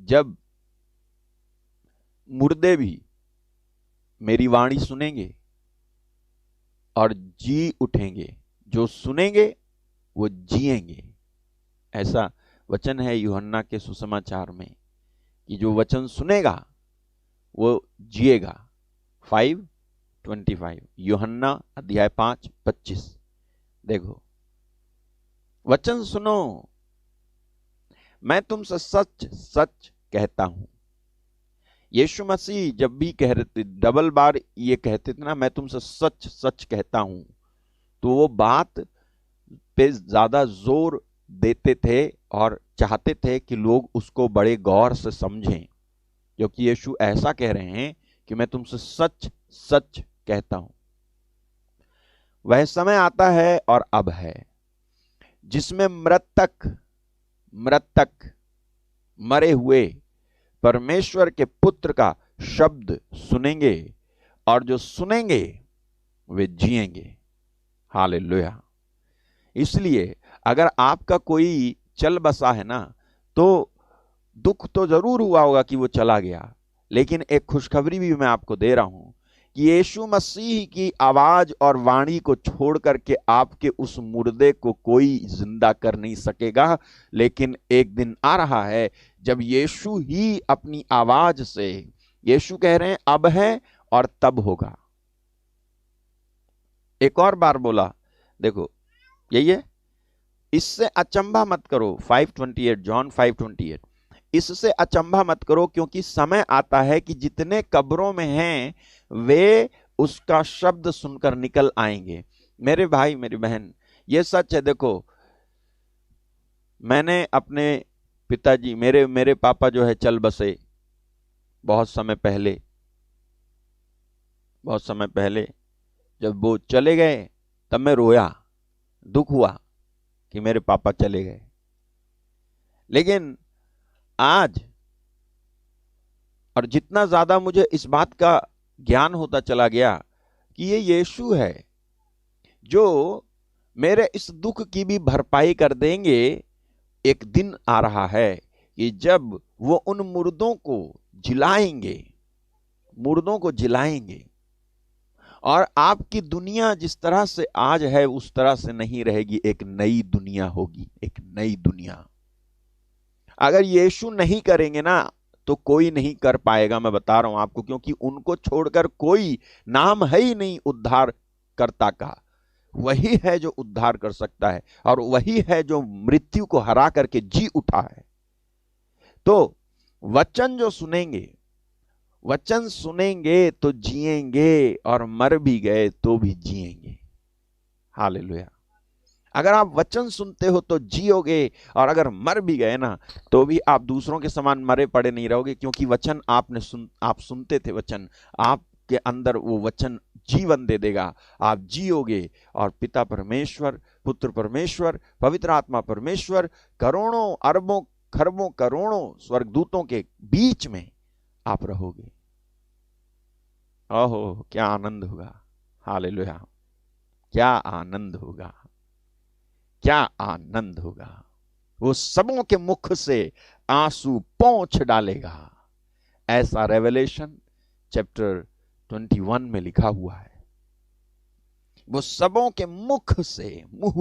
जब मुर्दे भी मेरी वाणी सुनेंगे और जी उठेंगे, जो सुनेंगे वो जिएंगे। ऐसा वचन है यूहन्ना के सुसमाचार में कि जो वचन सुनेगा वो जिएगा। 5:25 यूहन्ना अध्याय 5:25। देखो, वचन सुनो, मैं तुमसे सच सच कहता हूं। यीशु मसीह जब भी कह रहे थे, डबल बार ये कहते थे ना, मैं तुमसे सच सच कहता हूं, तो वो बात पे ज्यादा जोर देते थे और चाहते थे कि लोग उसको बड़े गौर से समझें, क्योंकि यीशु ऐसा कह रहे हैं कि मैं तुमसे सच सच कहता हूं। वह समय आता है और अब है जिसमें मृतक मरे हुए परमेश्वर के पुत्र का शब्द सुनेंगे, और जो सुनेंगे वे जिएंगे। हालेलुया। इसलिए अगर आपका कोई चल बसा है ना, तो दुख तो जरूर हुआ होगा कि वो चला गया, लेकिन एक खुशखबरी भी मैं आपको दे रहा हूं कि यीशु मसीह की आवाज और वाणी को छोड़ करके आपके उस मुर्दे को कोई जिंदा कर नहीं सकेगा। लेकिन एक दिन आ रहा है जब यीशु ही अपनी आवाज से, यीशु कह रहे हैं अब है और तब होगा। एक और बार बोला, देखो यही है, इससे अचंभा मत करो। 5:28 जॉन 5:28, इससे अचंभा मत करो, क्योंकि समय आता है कि जितने कब्रों में हैं वे उसका शब्द सुनकर निकल आएंगे। मेरे भाई मेरी बहन, ये सच है। देखो, मैंने अपने पिताजी, मेरे पापा जो है चल बसे बहुत समय पहले। जब वो चले गए तब मैं रोया, दुख हुआ कि मेरे पापा चले गए। लेकिन आज, और जितना ज्यादा मुझे इस बात का ज्ञान होता चला गया कि ये यीशु है जो मेरे इस दुख की भी भरपाई कर देंगे। एक दिन आ रहा है कि जब वो उन मुर्दों को जिलाएंगे, और आपकी दुनिया जिस तरह से आज है उस तरह से नहीं रहेगी। एक नई दुनिया होगी, एक नई दुनिया। अगर यीशु नहीं करेंगे ना तो कोई नहीं कर पाएगा, मैं बता रहा हूं आपको, क्योंकि उनको छोड़कर कोई नाम है ही नहीं उद्धारकर्ता का। वही है जो उद्धार कर सकता है, और वही है जो मृत्यु को हरा करके जी उठा है। तो वचन सुनेंगे तो जिएंगे, और मर भी गए तो भी जिएंगे। हालेलुया। अगर आप वचन सुनते हो तो जियोगे, और अगर मर भी गए ना तो भी आप दूसरों के समान मरे पड़े नहीं रहोगे, क्योंकि वचन आप सुनते थे, वचन आपके अंदर, वो वचन जीवन दे देगा। आप जियोगे, और पिता परमेश्वर, पुत्र परमेश्वर, पवित्र आत्मा परमेश्वर, करोड़ों अरबों खरबों करोड़ों स्वर्गदूतों के बीच में आप रहोगे। ओहो, क्या आनंद होगा। हालेलुया, क्या आनंद होगा, क्या आनंद होगा। वो सबों के मुख से आंसू पोंछ डालेगा। ऐसा रेवलेशन चैप्टर 21 में लिखा हुआ है। वो सबों के मुंह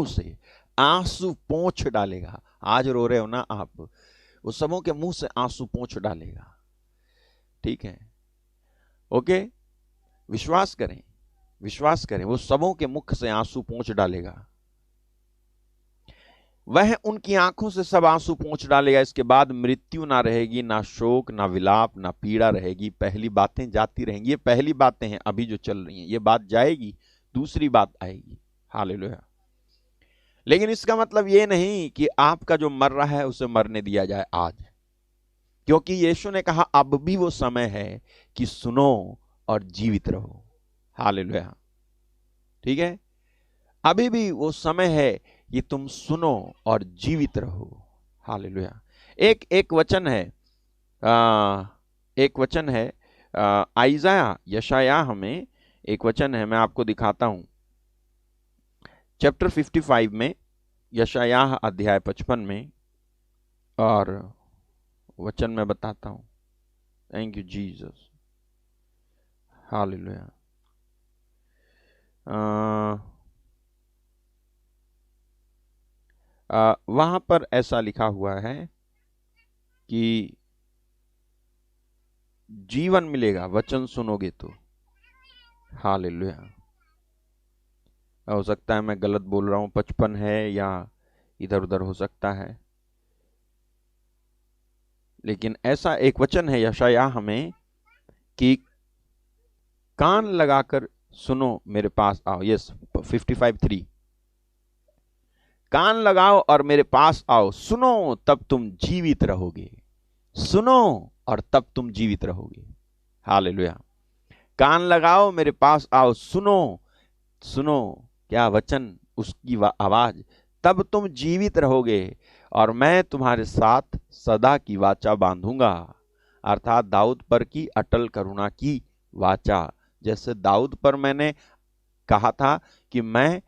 से आंसू पोंछ डालेगा। आज रो रहे हो ना आप, वो सबों के मुंह से आंसू पोंछ डालेगा। ठीक है, ओके, विश्वास करें, वो सबों के मुख से आंसू पोंछ डालेगा। वह उनकी आंखों से सब आंसू पोंछ डालेगा। इसके बाद मृत्यु ना रहेगी, ना शोक, ना विलाप, ना पीड़ा रहेगी। पहली बातें जाती रहेंगी। ये पहली बातें हैं अभी जो चल रही हैं, ये बात जाएगी, दूसरी बात आएगी। हालेलुया। लेकिन इसका मतलब ये नहीं कि आपका जो मर रहा है उसे मरने दिया जाए आज, क्योंकि यीशु ने कहा अब भी वो समय है कि सुनो और जीवित रहो। हालेलुया। ठीक है, अभी भी वो समय है कि तुम सुनो और जीवित रहो। हालेलुया। एक वचन है, यशायाह में एक वचन है, मैं आपको दिखाता हूं। चैप्टर 55 में, यशायाह अध्याय 55 में, और वचन मैं बताता हूं। Thank you Jesus, hallelujah. वहां पर ऐसा लिखा हुआ है कि जीवन मिलेगा वचन सुनोगे तो। हालेलुया। हो सकता है मैं गलत बोल रहा हूं, 55 है या इधर उधर हो सकता है, लेकिन ऐसा एक वचन है यशायाह हमें कि कान लगाकर सुनो मेरे पास आओ। यस, 55:3, कान लगाओ और मेरे पास आओ, सुनो तब तुम जीवित रहोगे। सुनो और तब तुम जीवित रहोगे। हालेलुया। कान लगाओ, मेरे पास आओ, सुनो। सुनो क्या वचन, उसकी आवाज, तब तुम जीवित रहोगे और मैं तुम्हारे साथ सदा की वाचा बांधूंगा। अर्थात दाऊद पर की अटल करुणा की वाचा। जैसे दाऊद पर मैंने कहा था कि मैं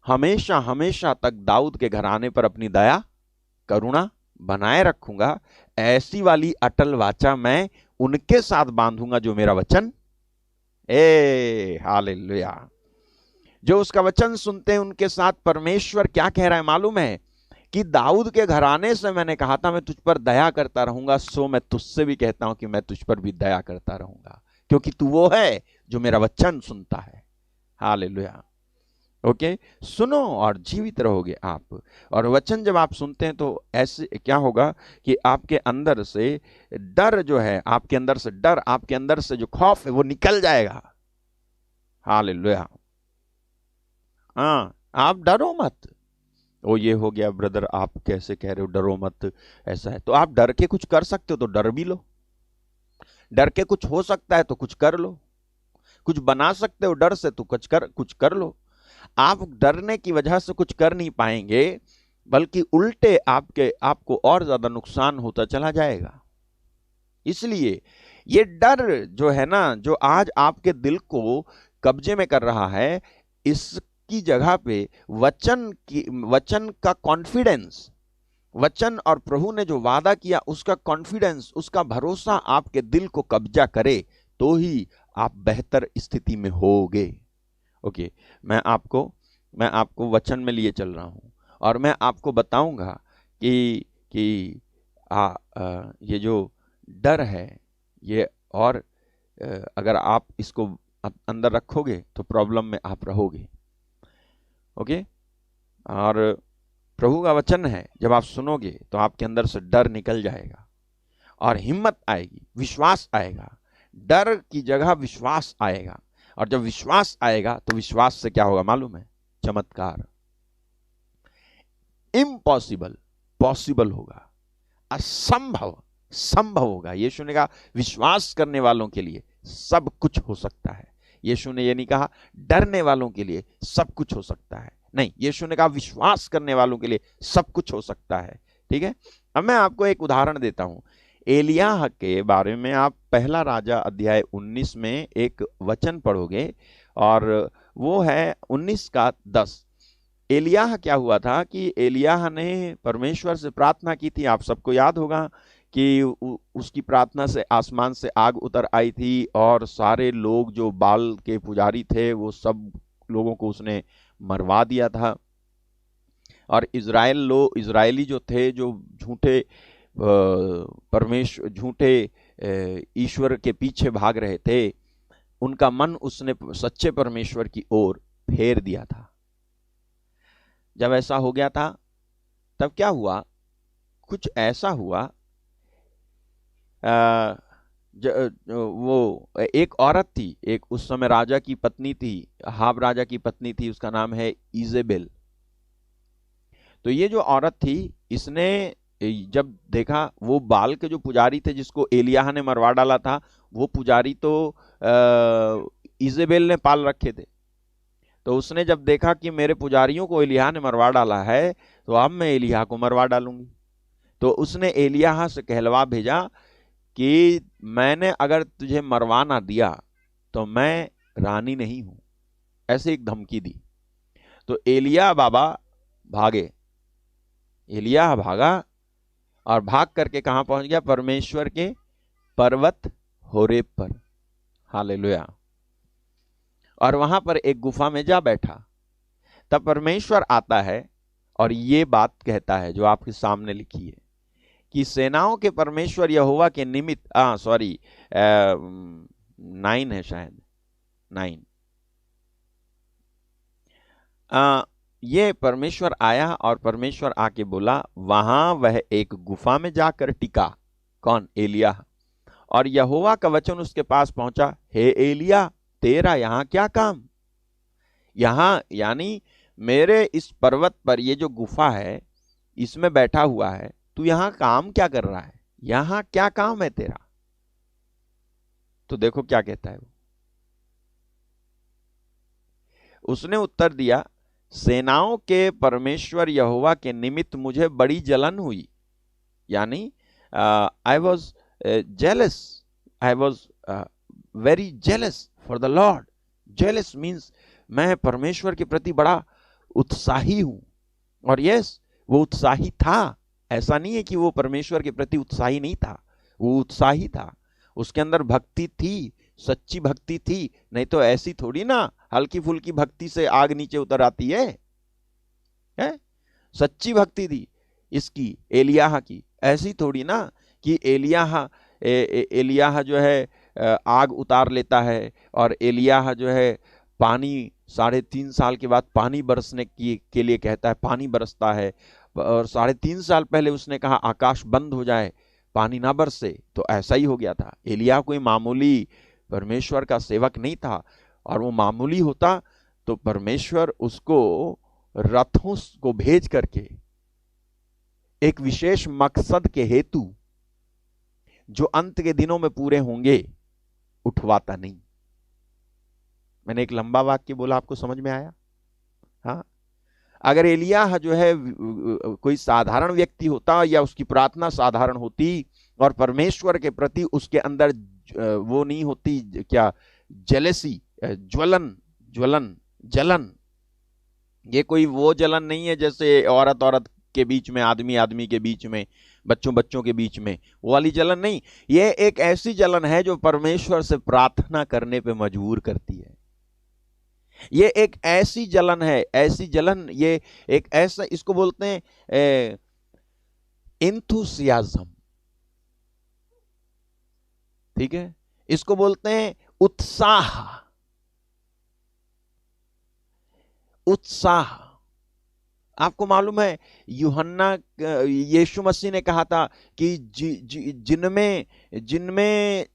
हमेशा हमेशा तक दाऊद के घराने पर अपनी दया करुणा बनाए रखूंगा, ऐसी वाली अटल वाचा मैं उनके साथ बांधूंगा जो मेरा वचन, हालेलुया, जो उसका वचन सुनते हैं उनके साथ। परमेश्वर क्या कह रहा है मालूम है कि दाऊद के घराने से मैंने कहा था मैं तुझ पर दया करता रहूंगा, सो मैं तुझसे भी कहता हूं कि मैं तुझ पर भी दया करता रहूंगा, क्योंकि तू वो है जो मेरा वचन सुनता है। हालेलुया। ओके, सुनो और जीवित रहोगे आप। और वचन जब आप सुनते हैं तो ऐसे क्या होगा कि आपके अंदर से डर जो है, आपके अंदर से डर, आपके अंदर से जो खौफ है वो निकल जाएगा। हालेलुया। हाँ, आप डरो मत। ओ ये हो गया ब्रदर, आप कैसे कह रहे हो डरो मत, ऐसा है तो आप डर के कुछ कर सकते हो तो डर भी लो। डर के कुछ हो सकता है तो कुछ कर लो। कुछ बना सकते हो डर से तो कुछ कर लो। आप डरने की वजह से कुछ कर नहीं पाएंगे, बल्कि उल्टे आपको और ज्यादा नुकसान होता चला जाएगा। इसलिए ये डर जो है ना, जो आज आपके दिल को कब्जे में कर रहा है, इसकी जगह पे वचन का कॉन्फिडेंस, वचन और प्रभु ने जो वादा किया उसका कॉन्फिडेंस, उसका भरोसा आपके दिल को कब्जा करे, तो ही आप बेहतर स्थिति में होगे। ओके, मैं आपको वचन में लिए चल रहा हूं और मैं आपको बताऊंगा कि ये जो डर है ये, और अगर आप इसको अंदर रखोगे तो प्रॉब्लम में आप रहोगे। ओके, और प्रभु का वचन है, जब आप सुनोगे तो आपके अंदर से डर निकल जाएगा और हिम्मत आएगी, विश्वास आएगा। डर की जगह विश्वास आएगा, और जब विश्वास आएगा तो विश्वास से क्या होगा मालूम है? चमत्कार। इम्पॉसिबल पॉसिबल होगा, असंभव संभव होगा। यीशु ने कहा विश्वास करने वालों के लिए सब कुछ हो सकता है। यीशु ने यह नहीं कहा डरने वालों के लिए सब कुछ हो सकता है, नहीं, यीशु ने कहा विश्वास करने वालों के लिए सब कुछ हो सकता है। ठीक है, अब मैं आपको एक उदाहरण देता हूं एलियाह के बारे में। आप पहला राजा अध्याय 19 में एक वचन पढ़ोगे और वो है 19:10। एलियाह क्या हुआ था कि एलियाह ने परमेश्वर से प्रार्थना की थी। आप सबको याद होगा कि उसकी प्रार्थना से आसमान से आग उतर आई थी और सारे लोग जो बाल के पुजारी थे वो सब लोगों को उसने मरवा दिया था। और इजरायली जो थे, जो झूठे झूठे ईश्वर के पीछे भाग रहे थे, उनका मन उसने सच्चे परमेश्वर की ओर फेर दिया था। जब ऐसा हो गया था तब क्या हुआ? कुछ ऐसा हुआ, वो एक औरत थी, एक उस समय राजा की पत्नी थी, अहाब राजा की पत्नी थी, उसका नाम है इजेबेल। तो ये जो औरत थी, इसने जब देखा वो बाल के जो पुजारी थे जिसको एलियाह ने मरवा डाला था, वो पुजारी तो इजेबेल ने पाल रखे थे। तो उसने जब देखा कि मेरे पुजारियों को एलियाह ने मरवा डाला है, तो अब मैं एलियाह को मरवा डालूंगी। तो उसने एलियाह से कहलवा भेजा कि मैंने अगर तुझे मरवा ना दिया तो मैं रानी नहीं हूं, ऐसे एक धमकी दी। तो एलियाह बाबा भागे, एलियाह भागा और भाग करके कहां पहुंच गया? परमेश्वर के पर्वत होरेब पर। हालेलुया। और वहां पर एक गुफा में जा बैठा। तब परमेश्वर आता है और ये बात कहता है जो आपके सामने लिखी है कि सेनाओं के परमेश्वर यहोवा के निमित्त, सॉरी 9 है शायद, 9। ये परमेश्वर आया और परमेश्वर आके बोला, वहां वह एक गुफा में जाकर टिका। कौन? एलिय्याह। और यहोवा का वचन उसके पास पहुंचा, हे एलिय्याह, तेरा यहां क्या काम? यहां यानी मेरे इस पर्वत पर, ये जो गुफा है इसमें बैठा हुआ है, तू यहां काम क्या कर रहा है? यहां क्या काम है तेरा? तो देखो क्या कहता है वो। उसने उत्तर दिया, सेनाओं के परमेश्वर यहोवा के निमित्त मुझे बड़ी जलन हुई। यानी I was jealous, I was very jealous for the Lord. Jealous means मैं परमेश्वर के प्रति बड़ा उत्साही हूं। और यस, वो उत्साही था। ऐसा नहीं है कि वो परमेश्वर के प्रति उत्साही नहीं था, वो उत्साही था। उसके अंदर भक्ति थी, सच्ची भक्ति थी। नहीं तो ऐसी थोड़ी ना हल्की फुल्की भक्ति से आग नीचे उतर आती है? सच्ची भक्ति थी इसकी, एलिय्याह की। ऐसी थोड़ी ना कि एलिय्याह जो है आग उतार लेता है, और एलिय्याह जो है पानी 3.5 साल के बाद पानी बरसने के लिए कहता है, पानी बरसता है। और 3.5 साल पहले उसने कहा आकाश बंद हो जाए, पानी ना बरसे, तो ऐसा ही हो गया था। एलिय्याह कोई मामूली परमेश्वर का सेवक नहीं था। और वो मामूली होता तो परमेश्वर उसको रथों को भेज करके एक विशेष मकसद के हेतु, जो अंत के दिनों में पूरे होंगे, उठवाता नहीं। मैंने एक लंबा वाक्य बोला, आपको समझ में आया? हाँ। अगर एलिय्याह जो है कोई साधारण व्यक्ति होता, या उसकी प्रार्थना साधारण होती, और परमेश्वर के प्रति उसके अंदर वो नहीं होती, क्या, जेलेसी, जलन। ये कोई वो जलन नहीं है जैसे औरत के बीच में, आदमी के बीच में, बच्चों के बीच में, वो वाली जलन नहीं। ये एक ऐसी जलन है जो परमेश्वर से प्रार्थना करने पे मजबूर करती है। ये एक ऐसी जलन है, ऐसी जलन, ये एक ऐसा, इसको बोलते हैं एंथुसियाज्म। ठीक है, इसको बोलते हैं उत्साह। आपको मालूम है यीशु मसीह ने कहा था कि जिनमें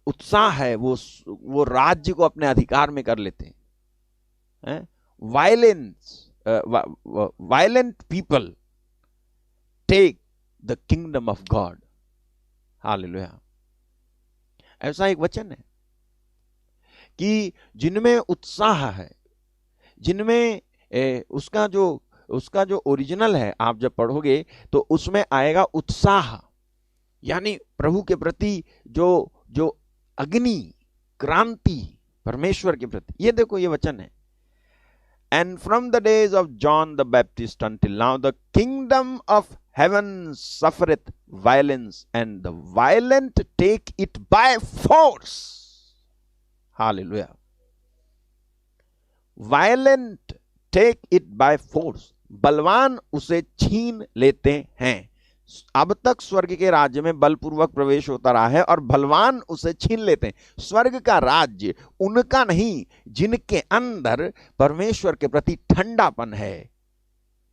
उत्साह है वो राज्य को अपने अधिकार में कर लेते हैं। Violent people take the kingdom of God. Hallelujah. ऐसा एक वचन है कि जिनमें उत्साह है, जिनमें उसका जो ओरिजिनल है, आप जब पढ़ोगे तो उसमें आएगा उत्साह, यानी प्रभु के प्रति जो अग्नि, क्रांति परमेश्वर के प्रति। ये देखो, ये वचन है, and from the days of John the Baptist until now the kingdom of heaven suffereth violence and the violent take it by force. Hallelujah. Violent take it by force. बलवान उसे छीन लेते हैं। अब तक स्वर्ग के राज्य में बलपूर्वक प्रवेश होता रहा है और बलवान उसे छीन लेते हैं। स्वर्ग का राज्य उनका नहीं जिनके अंदर परमेश्वर के प्रति ठंडापन है,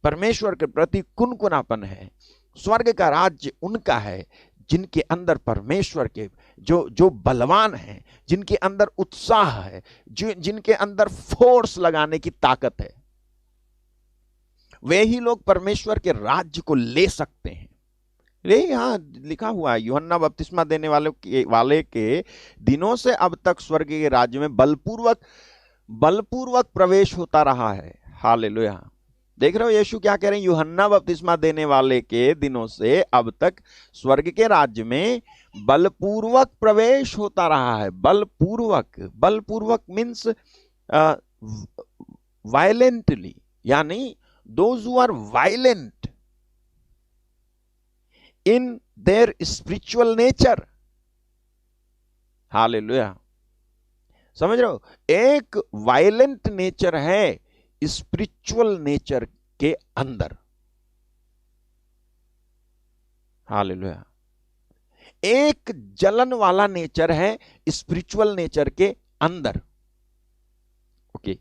परमेश्वर के प्रति कुनकुनापन है। स्वर्ग का राज्य उनका है जिनके अंदर परमेश्वर के जो बलवान हैं, जिनके अंदर उत्साह है, जिनके अंदर फोर्स लगाने की ताकत है। वे ही लोग परमेश्वर के राज्य को ले सकते हैं। यहां लिखा हुआ है, यूहन्ना बपतिस्मा देने वाले के दिनों से अब तक स्वर्ग के राज्य में बलपूर्वक प्रवेश होता रहा है। हालेलुया। देख रहे हो यीशु क्या कह रहे हैं? यूहन्ना बपतिस्मा देने वाले के दिनों से अब तक स्वर्ग के राज्य में बलपूर्वक प्रवेश होता रहा है। बलपूर्वक मीन्स वायलेंटली, यानी those who are violent, in their spiritual nature. Hallelujah, समझ रहे हो? एक वायलेंट नेचर है स्पिरिचुअल नेचर के अंदर। हालेलुया, एक जलन वाला नेचर है स्पिरिचुअल नेचर के अंदर। ओके,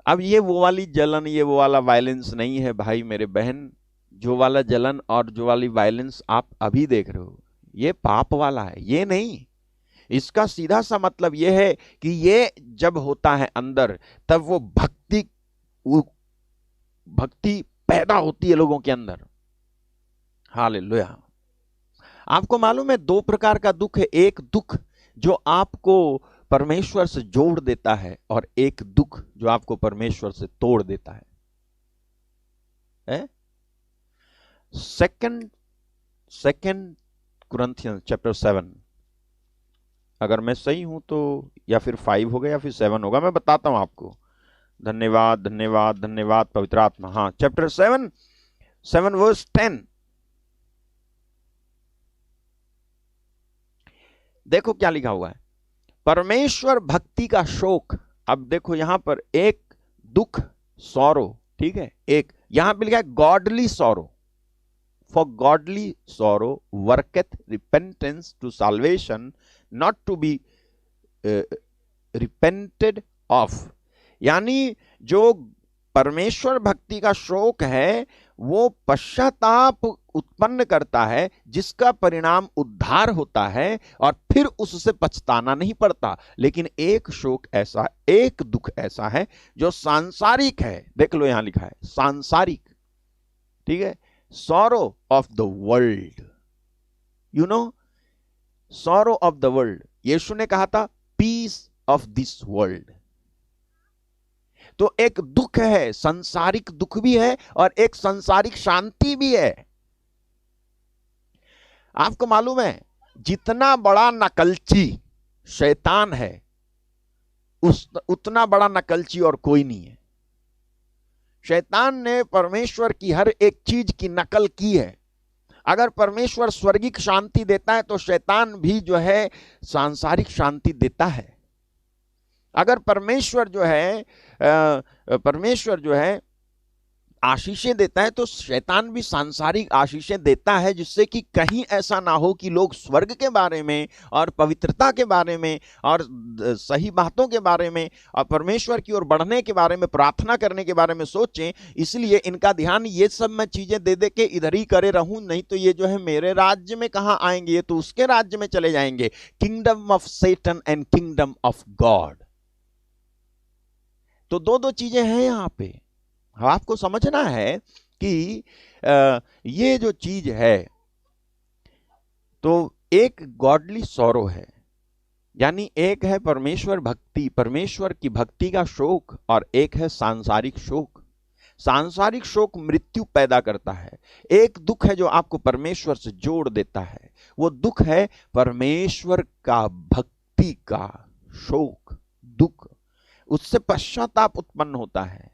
अब ये वो वाली जलन, ये वो वाला वायलेंस नहीं है भाई मेरे बहन। जो वाला जलन और जो वाली वायलेंस आप अभी देख रहे हो, ये पाप वाला है, ये नहीं। इसका सीधा सा मतलब ये है कि ये जब होता है अंदर, तब वो भक्ति पैदा होती है लोगों के अंदर। हालेलुया। आपको मालूम है, दो प्रकार का दुख है। एक दुख जो आपको परमेश्वर से जोड़ देता है, और एक दुख जो आपको परमेश्वर से तोड़ देता है। सेकंड कुरिन्थियंस चैप्टर 7, अगर मैं सही हूं तो, या फिर 5 होगा या फिर 7 होगा, मैं बताता हूं आपको। धन्यवाद धन्यवाद धन्यवाद पवित्र आत्मा। हाँ, चैप्टर 7 वर्स 10। देखो क्या लिखा हुआ है, परमेश्वर भक्ति का शोक। अब देखो यहां पर एक दुख, सॉरो, ठीक है, एक यहां पे लिखा है godly sorrow. For godly sorrow worketh repentance to salvation, not to be repented of. यानी जो परमेश्वर भक्ति का शोक है, वो पश्चाताप उत्पन्न करता है, जिसका परिणाम उद्धार होता है, और फिर उससे पछताना नहीं पड़ता। लेकिन एक शोक ऐसा, एक दुख ऐसा है जो सांसारिक है। देख लो यहां लिखा है सांसारिक, ठीक है, sorrow of the world. You know, sorrow of the world. यीशु ने कहा था पीस ऑफ दिस वर्ल्ड। तो एक दुख है, संसारिक दुख भी है, और एक संसारिक शांति भी है। आपको मालूम है, जितना बड़ा नकलची शैतान है, उतना बड़ा नकलची और कोई नहीं है। शैतान ने परमेश्वर की हर एक चीज की नकल की है। अगर परमेश्वर स्वर्गिक शांति देता है, तो शैतान भी जो है सांसारिक शांति देता है। अगर परमेश्वर जो है आशीषें देता है, तो शैतान भी सांसारिक आशीषें देता है, जिससे कि कहीं ऐसा ना हो कि लोग स्वर्ग के बारे में और पवित्रता के बारे में और सही बातों के बारे में और परमेश्वर की ओर बढ़ने के बारे में, प्रार्थना करने के बारे में सोचें। इसलिए इनका ध्यान ये सब मैं चीजें दे दे के इधर ही करे रहूं, नहीं तो ये जो है मेरे राज्य में कहां आएंगे, ये तो उसके राज्य में चले जाएंगे। Kingdom of Satan and kingdom of God. तो दो चीजें हैं यहां पे। आपको समझना है कि ये जो चीज है, तो एक गॉडली सॉरो है, यानी एक है परमेश्वर भक्ति, परमेश्वर की भक्ति का शोक, और एक है सांसारिक शोक। सांसारिक शोक मृत्यु पैदा करता है। एक दुख है जो आपको परमेश्वर से जोड़ देता है, वो दुख है परमेश्वर का भक्ति का शोक, दुख। उससे पश्चाताप उत्पन्न होता है।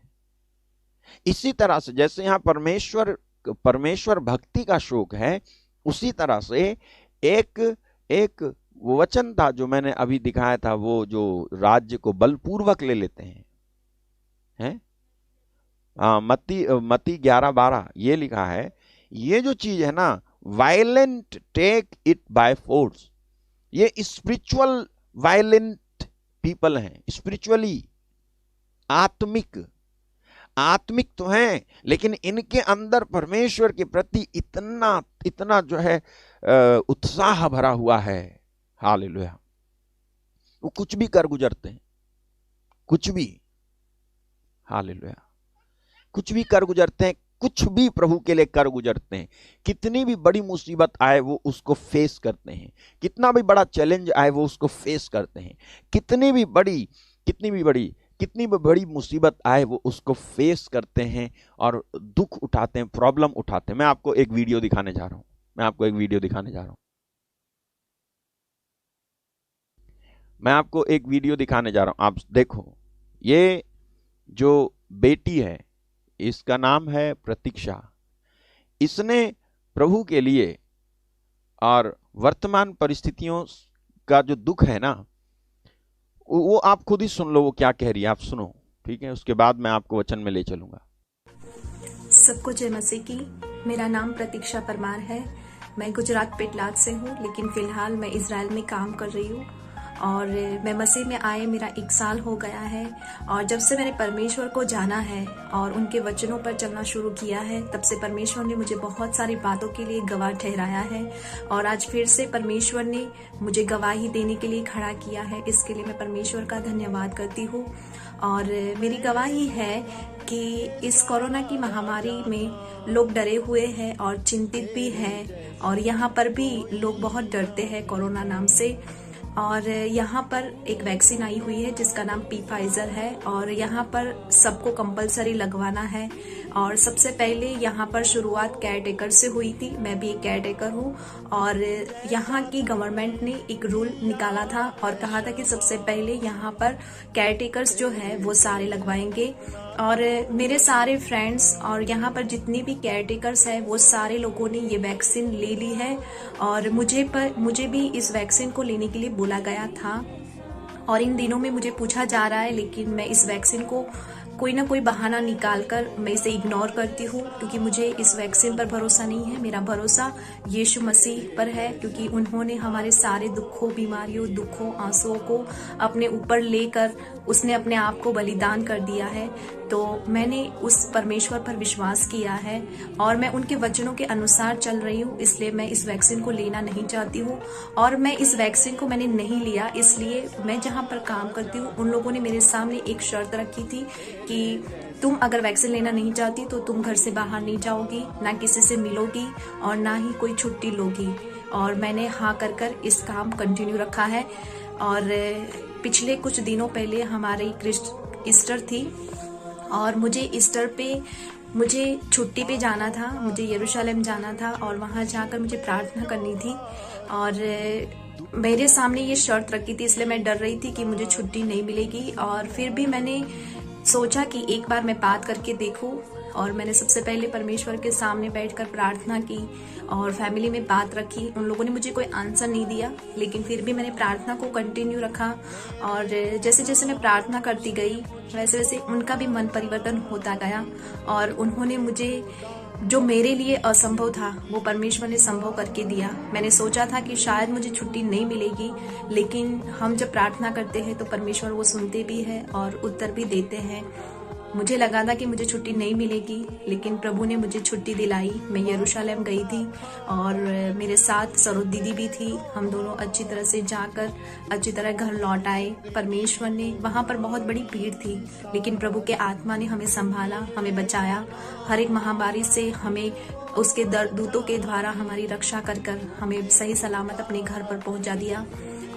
इसी तरह से जैसे यहां परमेश्वर भक्ति का शोक है, उसी तरह से एक वो वचन था जो मैंने अभी दिखाया था, वो जो राज्य को बलपूर्वक ले लेते हैं, मत्ती 11:12 ये लिखा है, ये जो चीज है ना, violent take it by force. ये स्पिरिचुअल वायलेंट पीपल हैं, स्पिरिचुअली आत्मिक तो हैं, लेकिन इनके अंदर परमेश्वर के प्रति इतना जो है उत्साह भरा हुआ है। हालेलुया। वो कुछ भी कर गुजरते हैं, कुछ भी। हालेलुया। कुछ भी कर गुजरते हैं, कुछ भी प्रभु के लिए कर गुजरते हैं। कितनी भी बड़ी मुसीबत आए वो उसको फेस करते हैं, कितना भी बड़ा चैलेंज आए वो उसको फेस करते हैं। कितनी भी बड़ी मुसीबत आए वो उसको फेस करते हैं और दुख उठाते हैं, प्रॉब्लम उठाते हैं। मैं आपको एक वीडियो दिखाने जा रहा हूं। आप देखो, ये जो बेटी है, इसका नाम है प्रतीक्षा। इसने प्रभु के लिए और वर्तमान परिस्थितियों का जो दुख है ना, वो आप खुद ही सुन लो वो क्या कह रही है, आप सुनो, ठीक है? उसके बाद मैं आपको वचन में ले चलूंगा। सबको जय मसीह की। मेरा नाम प्रतीक्षा परमार है। मैं गुजरात पेटलाद से हूँ, लेकिन फिलहाल मैं इजराइल में काम कर रही हूँ और मैं मसीह में आए मेरा 1 साल हो गया है। और जब से मैंने परमेश्वर को जाना है और उनके वचनों पर चलना शुरू किया है, तब से परमेश्वर ने मुझे बहुत सारी बातों के लिए गवाह ठहराया है और आज फिर से परमेश्वर ने मुझे गवाही देने के लिए खड़ा किया है। इसके लिए मैं परमेश्वर का धन्यवाद करती हूँ। और मेरी गवाही है कि इस कोरोना की महामारी में लोग डरे हुए हैं और चिंतित भी हैं, और यहाँ पर भी लोग बहुत डरते हैं कोरोना नाम से। और यहाँ पर एक वैक्सीन आई हुई है जिसका नाम Pfizer है और यहाँ पर सबको कंपलसरी लगवाना है। और सबसे पहले यहाँ पर शुरुआत केयर टेकर से हुई थी। मैं भी एक केयर टेकर हूँ और यहाँ की गवर्नमेंट ने एक रूल निकाला था और कहा था कि सबसे पहले यहाँ पर केयर टेकर्स जो है वो सारे लगवाएंगे। और मेरे सारे फ्रेंड्स और यहाँ पर जितनी भी केयर टेकर्स है वो सारे लोगों ने ये वैक्सीन ले ली है और मुझे भी इस वैक्सीन को लेने के लिए बोला गया था। और इन दिनों में मुझे पूछा जा रहा है, लेकिन मैं इस वैक्सीन को कोई ना कोई बहाना निकालकर मैं इसे इग्नोर करती हूँ, क्योंकि मुझे इस वैक्सीन पर भरोसा नहीं है। मेरा भरोसा यीशु मसीह पर है, क्योंकि उन्होंने हमारे सारे दुखों, बीमारियों, दुखों, आंसुओं को अपने ऊपर लेकर उसने अपने आप को बलिदान कर दिया है। तो मैंने उस परमेश्वर पर विश्वास किया है और मैं उनके वचनों के अनुसार चल रही हूँ, इसलिए मैं इस वैक्सीन को लेना नहीं चाहती हूँ। और मैं इस वैक्सीन को मैंने नहीं लिया, इसलिए मैं जहाँ पर काम करती हूँ उन लोगों ने मेरे सामने एक शर्त रखी थी कि तुम अगर वैक्सीन लेना नहीं चाहती तो तुम घर से बाहर नहीं जाओगी, ना किसी से मिलोगी और ना ही कोई छुट्टी लोगी। और मैंने हाँ कर इस काम कंटिन्यू रखा है। और पिछले कुछ दिनों पहले हमारी ईस्टर थी और मुझे ईस्टर पे मुझे छुट्टी पे जाना था, मुझे यरूशलेम जाना था और वहाँ जाकर मुझे प्रार्थना करनी थी। और मेरे सामने ये शर्त रखी थी, इसलिए मैं डर रही थी कि मुझे छुट्टी नहीं मिलेगी। और फिर भी मैंने सोचा कि एक बार मैं बात करके देखूं और मैंने सबसे पहले परमेश्वर के सामने बैठकर प्रार्थना की और फैमिली में बात रखी। उन लोगों ने मुझे कोई आंसर नहीं दिया, लेकिन फिर भी मैंने प्रार्थना को कंटिन्यू रखा। और जैसे जैसे मैं प्रार्थना करती गई वैसे वैसे उनका भी मन परिवर्तन होता गया और उन्होंने मुझे जो मेरे लिए असंभव था वो परमेश्वर ने संभव करके दिया। मैंने सोचा था कि शायद मुझे छुट्टी नहीं मिलेगी, लेकिन हम जब प्रार्थना करते हैं तो परमेश्वर वो सुनते भी है और उत्तर भी देते हैं। मुझे लगा था कि मुझे छुट्टी नहीं मिलेगी, लेकिन प्रभु ने मुझे छुट्टी दिलाई। मैं यरूशलेम गई थी और मेरे साथ सरोद दीदी भी थी। हम दोनों अच्छी तरह से जाकर अच्छी तरह घर लौट आए। परमेश्वर ने, वहाँ पर बहुत बड़ी भीड़ थी, लेकिन प्रभु के आत्मा ने हमें संभाला, हमें बचाया। हर एक महामारी से हमें उसके दूतों के द्वारा हमारी रक्षा कर हमें सही सलामत अपने घर पर पहुंचा दिया।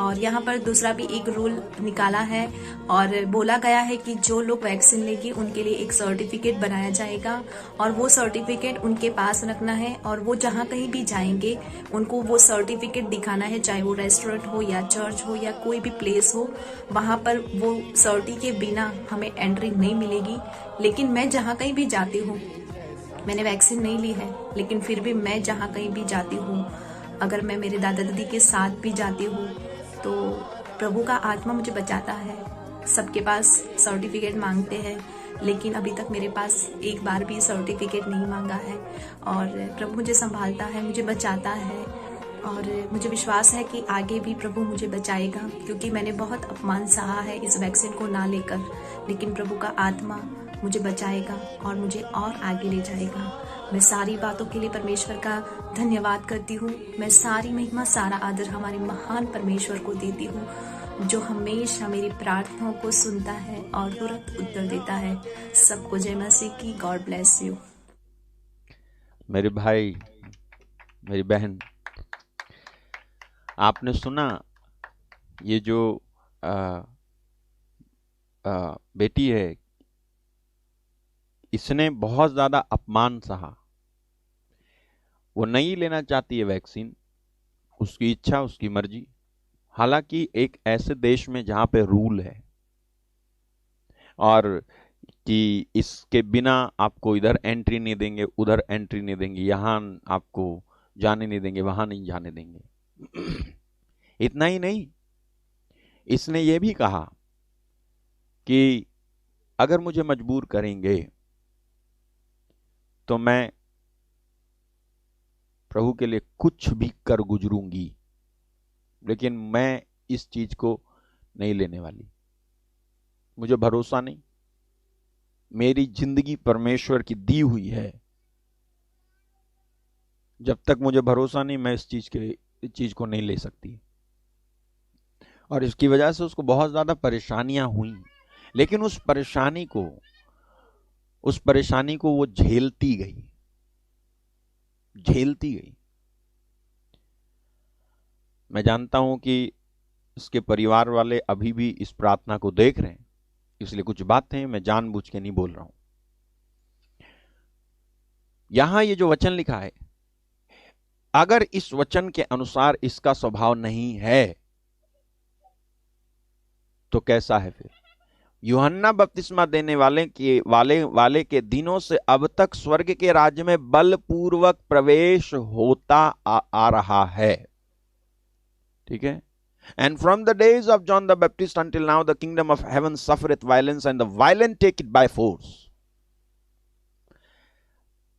और यहाँ पर दूसरा भी एक रूल निकाला है और बोला गया है कि जो लोग वैक्सीन लेंगे उनके लिए एक सर्टिफिकेट बनाया जाएगा और वो सर्टिफिकेट उनके पास रखना है और वो जहाँ कहीं भी जाएंगे उनको वो सर्टिफिकेट दिखाना है, चाहे वो रेस्टोरेंट हो या चर्च हो या कोई भी प्लेस हो। वहाँ पर वो सर्टी के बिना हमें एंट्री नहीं मिलेगी। लेकिन मैं जहाँ कहीं भी जाती हूँ, मैंने वैक्सीन नहीं ली है, लेकिन फिर भी मैं जहाँ कहीं भी जाती हूँ, अगर मैं मेरे दादा दादी के साथ भी जाती हूँ तो प्रभु का आत्मा मुझे बचाता है। सबके पास सर्टिफिकेट मांगते हैं, लेकिन अभी तक मेरे पास एक बार भी सर्टिफिकेट नहीं मांगा है और प्रभु मुझे संभालता है, मुझे बचाता है। और मुझे विश्वास है कि आगे भी प्रभु मुझे बचाएगा, क्योंकि मैंने बहुत अपमान सहा है इस वैक्सीन को ना लेकर, लेकिन प्रभु का आत्मा मुझे बचाएगा और मुझे और आगे ले जाएगा। मैं सारी बातों के लिए परमेश्वर का धन्यवाद करती हूँ। मैं सारी महिमा, सारा आदर हमारे महान परमेश्वर को देती हूँ, जो हमेशा मेरी प्रार्थनाओं को सुनता है और तुरंत उत्तर देता है। सबको जय मसीह की। God bless you. मेरे भाई, मेरी बहन, आपने सुना ये जो बेटी है, इसने बहुत ज्यादा अपमान सहा। वो नहीं लेना चाहती है वैक्सीन, उसकी इच्छा, उसकी मर्जी। हालांकि एक ऐसे देश में जहां पे रूल है और कि इसके बिना आपको इधर एंट्री नहीं देंगे, उधर एंट्री नहीं देंगे, यहां आपको जाने नहीं देंगे, वहां नहीं जाने देंगे। इतना ही नहीं, इसने ये भी कहा कि अगर मुझे मजबूर करेंगे तो मैं प्रभु के लिए कुछ भी कर गुजरूंगी, लेकिन मैं इस चीज को नहीं लेने वाली। मुझे भरोसा नहीं, मेरी जिंदगी परमेश्वर की दी हुई है। जब तक मुझे भरोसा नहीं, मैं इस चीज को नहीं ले सकती। और इसकी वजह से उसको बहुत ज्यादा परेशानियां हुई, लेकिन उस परेशानी को वो झेलती गई। मैं जानता हूं कि इसके परिवार वाले अभी भी इस प्रार्थना को देख रहे हैं, इसलिए कुछ बातें मैं जानबूझ के नहीं बोल रहा हूं। यहां ये जो वचन लिखा है, अगर इस वचन के अनुसार इसका स्वभाव नहीं है तो कैसा है फिर? यूहन्ना बपतिस्मा देने वाले के दिनों से अब तक स्वर्ग के राज्य में बलपूर्वक प्रवेश होता आ रहा है। ठीक है? And from the days of John the Baptist until now, the kingdom of heaven suffereth violence, and the violent take it by force.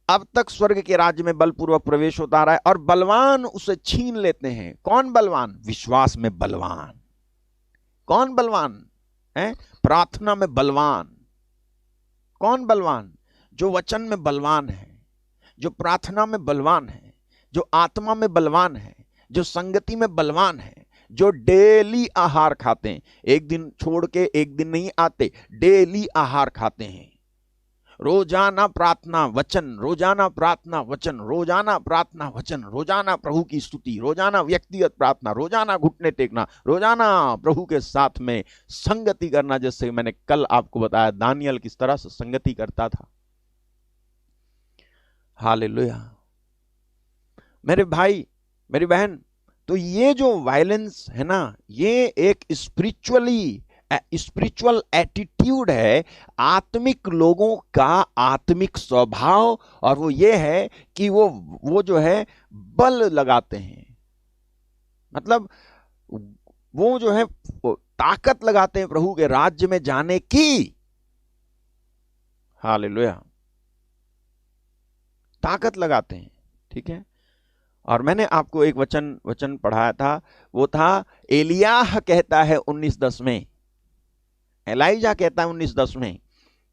अब तक स्वर्ग के राज्य में बलपूर्वक प्रवेश होता रहा है और बलवान उसे छीन लेते हैं। कौन बलवान? विश्वास में बलवान। कौन बलवान है? प्रार्थना में बलवान। कौन बलवान? जो वचन में बलवान है, जो प्रार्थना में बलवान है, जो आत्मा में बलवान है, जो संगति में बलवान है, जो डेली आहार खाते हैं। एक दिन छोड़ के एक दिन नहीं आते, डेली आहार खाते हैं। रोजाना प्रार्थना वचन, रोजाना प्रार्थना वचन, रोजाना प्रार्थना वचन, रोजाना प्रभु की स्तुति, रोजाना व्यक्तिगत प्रार्थना, रोजाना घुटने टेकना, रोजाना प्रभु के साथ में संगति करना। जैसे मैंने कल आपको बताया दानियल किस तरह से संगति करता था। हालेलुया। मेरे भाई, मेरी बहन, तो ये जो वायलेंस है ना, ये एक स्पिरिचुअल एटीट्यूड है, आत्मिक लोगों का आत्मिक स्वभाव। और वो ये है कि वो जो है बल लगाते हैं, मतलब वो जो है ताकत लगाते हैं प्रभु के राज्य में जाने की। हालेलुया, ताकत लगाते हैं। ठीक है? और मैंने आपको एक वचन पढ़ाया था, वो था एलियाह कहता है 19:10 में, एलाइजा कहता है 19:10 में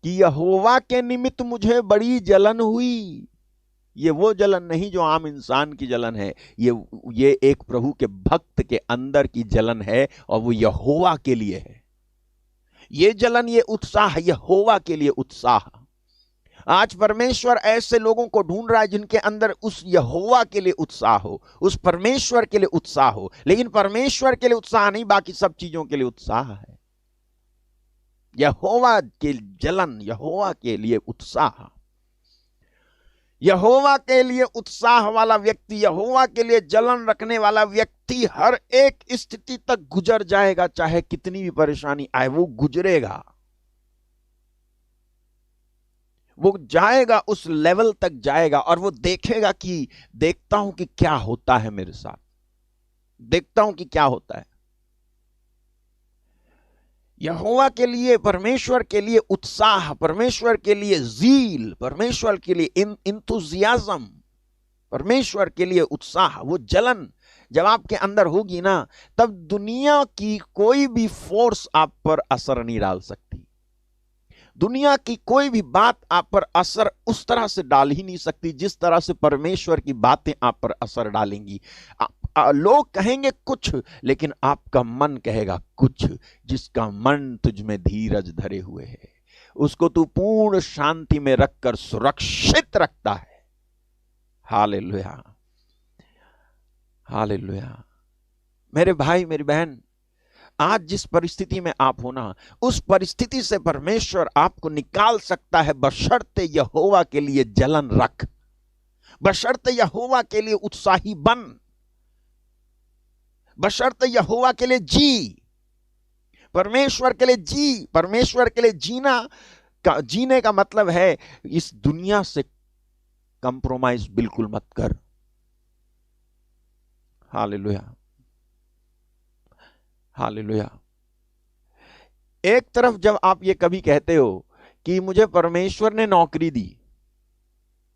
कि यहोवा के निमित्त मुझे बड़ी जलन हुई। ये वो जलन नहीं जो आम इंसान की जलन है, ये एक प्रभु के भक्त के अंदर की जलन है, और वो यहोवा के लिए है। ये जलन, ये उत्साह यहोवा के लिए उत्साह। आज परमेश्वर ऐसे लोगों को ढूंढ रहा है जिनके अंदर उस यहोवा के लिए उत्साह हो, उस परमेश्वर के लिए उत्साह हो। लेकिन परमेश्वर के लिए उत्साह नहीं, बाकी सब चीजों के लिए उत्साह है। यहोवा के जलन, यहोवा के लिए उत्साह। यहोवा के लिए उत्साह वाला व्यक्ति, यहोवा के लिए जलन रखने वाला व्यक्ति हर एक स्थिति तक गुजर जाएगा। चाहे कितनी भी परेशानी आए, वो गुजरेगा, वो जाएगा, उस लेवल तक जाएगा। और वो देखेगा कि देखता हूं कि क्या होता है मेरे साथ, देखता हूं कि क्या होता है। यहोवा के लिए, परमेश्वर के लिए उत्साह, परमेश्वर के लिए ज़ील, परमेश्वर के लिए इंथुजियाज्म, परमेश्वर के लिए उत्साह, वो जलन जब आपके अंदर होगी ना, तब दुनिया की कोई भी फोर्स आप पर असर नहीं डाल सकती। दुनिया की कोई भी बात आप पर असर उस तरह से डाल ही नहीं सकती जिस तरह से परमेश्वर की बातें आप पर असर डालेंगी। लोग कहेंगे कुछ, लेकिन आपका मन कहेगा कुछ। जिसका मन तुझ में धीरज धरे हुए है, उसको तू पूर्ण शांति में रखकर सुरक्षित रखता है। Hallelujah, hallelujah. मेरे भाई, मेरी बहन, आज जिस परिस्थिति में आप हो ना, उस परिस्थिति से परमेश्वर आपको निकाल सकता है, बशर्ते यहोवा के लिए जलन रख, बशर्ते यहोवा के लिए उत्साही बन, बशर्ते यहोवा के लिए जी, परमेश्वर के लिए जी। परमेश्वर के लिए जीना जीने का मतलब है इस दुनिया से कंप्रोमाइज बिल्कुल मत कर। Hallelujah, hallelujah. एक तरफ जब आप ये कभी कहते हो कि मुझे परमेश्वर ने नौकरी दी,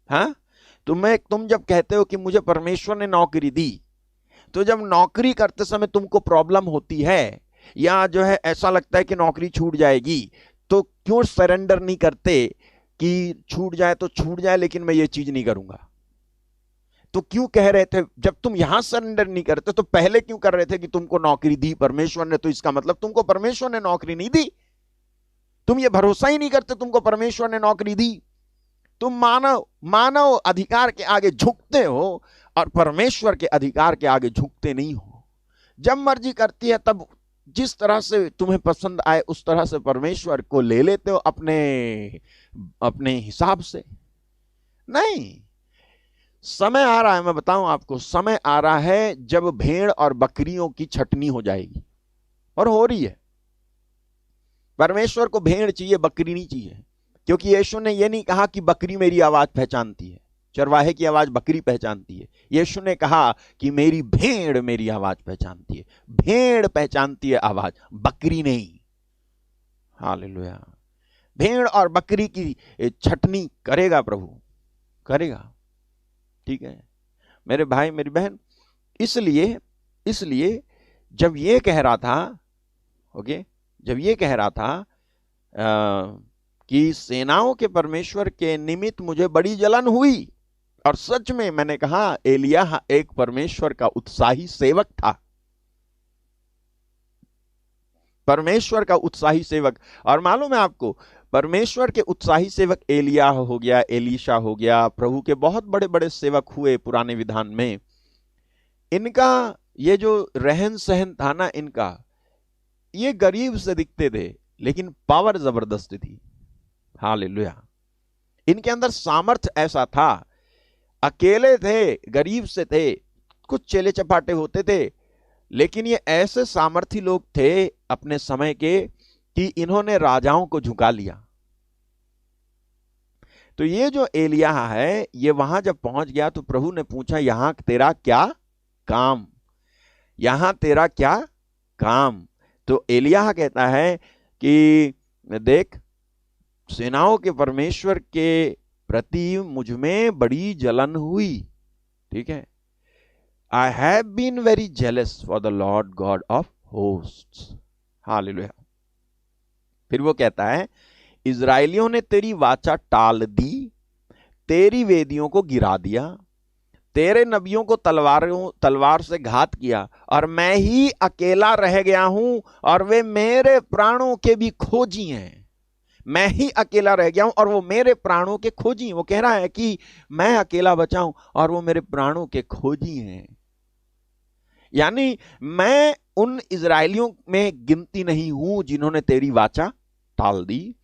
हाँ, तुम जब कहते हो कि मुझे परमेश्वर ने नौकरी दी, तो जब नौकरी करते समय तुमको प्रॉब्लम होती है या जो है ऐसा लगता है कि नौकरी छूट जाएगी, तो क्यों सरेंडर नहीं करते कि छूट जाए तो छूट जाए, लेकिन मैं ये चीज नहीं करूंगा? तो क्यों कह रहे थे जब तुम यहां सरेंडर नहीं करते तो पहले क्यों कर रहे थे कि तुमको नौकरी दी परमेश्वर ने, तो इसका मतलब तुमको परमेश्वर ने नौकरी नहीं दी। तुम ये भरोसा ही नहीं करते तुमको परमेश्वर ने नौकरी दी। तुम मानव अधिकार के आगे झुकते हो और परमेश्वर के अधिकार के आगे झुकते नहीं हो। जब मर्जी करती है तब जिस तरह से तुम्हें पसंद आए उस तरह से परमेश्वर को ले लेते हो अपने हिसाब से। नहीं, समय आ रहा है, मैं बताऊं आपको, समय आ रहा है जब भेड़ और बकरियों की छटनी हो जाएगी, और हो रही है। परमेश्वर को भेड़ चाहिए, बकरी नहीं चाहिए, क्योंकि यीशु ने यह नहीं कहा कि बकरी मेरी आवाज पहचानती है, चरवाहे की आवाज बकरी पहचानती है। यीशु ने कहा कि मेरी भेड़ मेरी आवाज पहचानती है। भेड़ पहचानती है आवाज, बकरी नहीं। हालेलुया। भेड़ और बकरी की छटनी करेगा प्रभु, करेगा। ठीक है मेरे भाई मेरी बहन, इसलिए जब ये कह रहा था, ओके, जब ये कह रहा था कि सेनाओं के परमेश्वर के निमित्त मुझे बड़ी जलन हुई, और सच में मैंने कहा एलिय्याह एक परमेश्वर का उत्साही सेवक था, परमेश्वर का उत्साही सेवक। और मालूम है आपको, परमेश्वर के उत्साही सेवक एलिय्याह हो गया, एलीशा हो गया, प्रभु के बहुत बड़े बड़े सेवक हुए पुराने विधान में। इनका ये जो रहन सहन था ना, इनका ये गरीब से दिखते थे लेकिन पावर जबरदस्त थी। हालेलुया। इनके अंदर सामर्थ ऐसा था, अकेले थे, गरीब से थे, कुछ चेले चपाटे होते थे, लेकिन ये ऐसे सामर्थी लोग थे अपने समय के कि इन्होंने राजाओं को झुका लिया। तो ये जो एलिय्याह है, ये वहां जब पहुंच गया तो प्रभु ने पूछा, यहां तेरा क्या काम, यहां तेरा क्या काम? तो एलिय्याह कहता है कि देख, सेनाओं के परमेश्वर के प्रति मुझ में बड़ी जलन हुई। ठीक है, I have been very jealous for the Lord God of hosts. Hallelujah. फिर वो कहता है, इजराइलियों ने तेरी वाचा टाल दी, तेरी वेदियों को गिरा दिया, तेरे नबियों को तलवार से घात किया, और मैं ही अकेला रह गया हूं और वे मेरे प्राणों के भी खोजी हैं। मैं ही अकेला रह गया हूं और वो मेरे प्राणों के खोजी। वो कह रहा है कि मैं अकेला बचा हूं और वो मेरे प्राणों के खोजी हैं। यानी मैं उन इजराइलियों में गिनती नहीं हूं जिन्होंने तेरी वाचा टाल दी,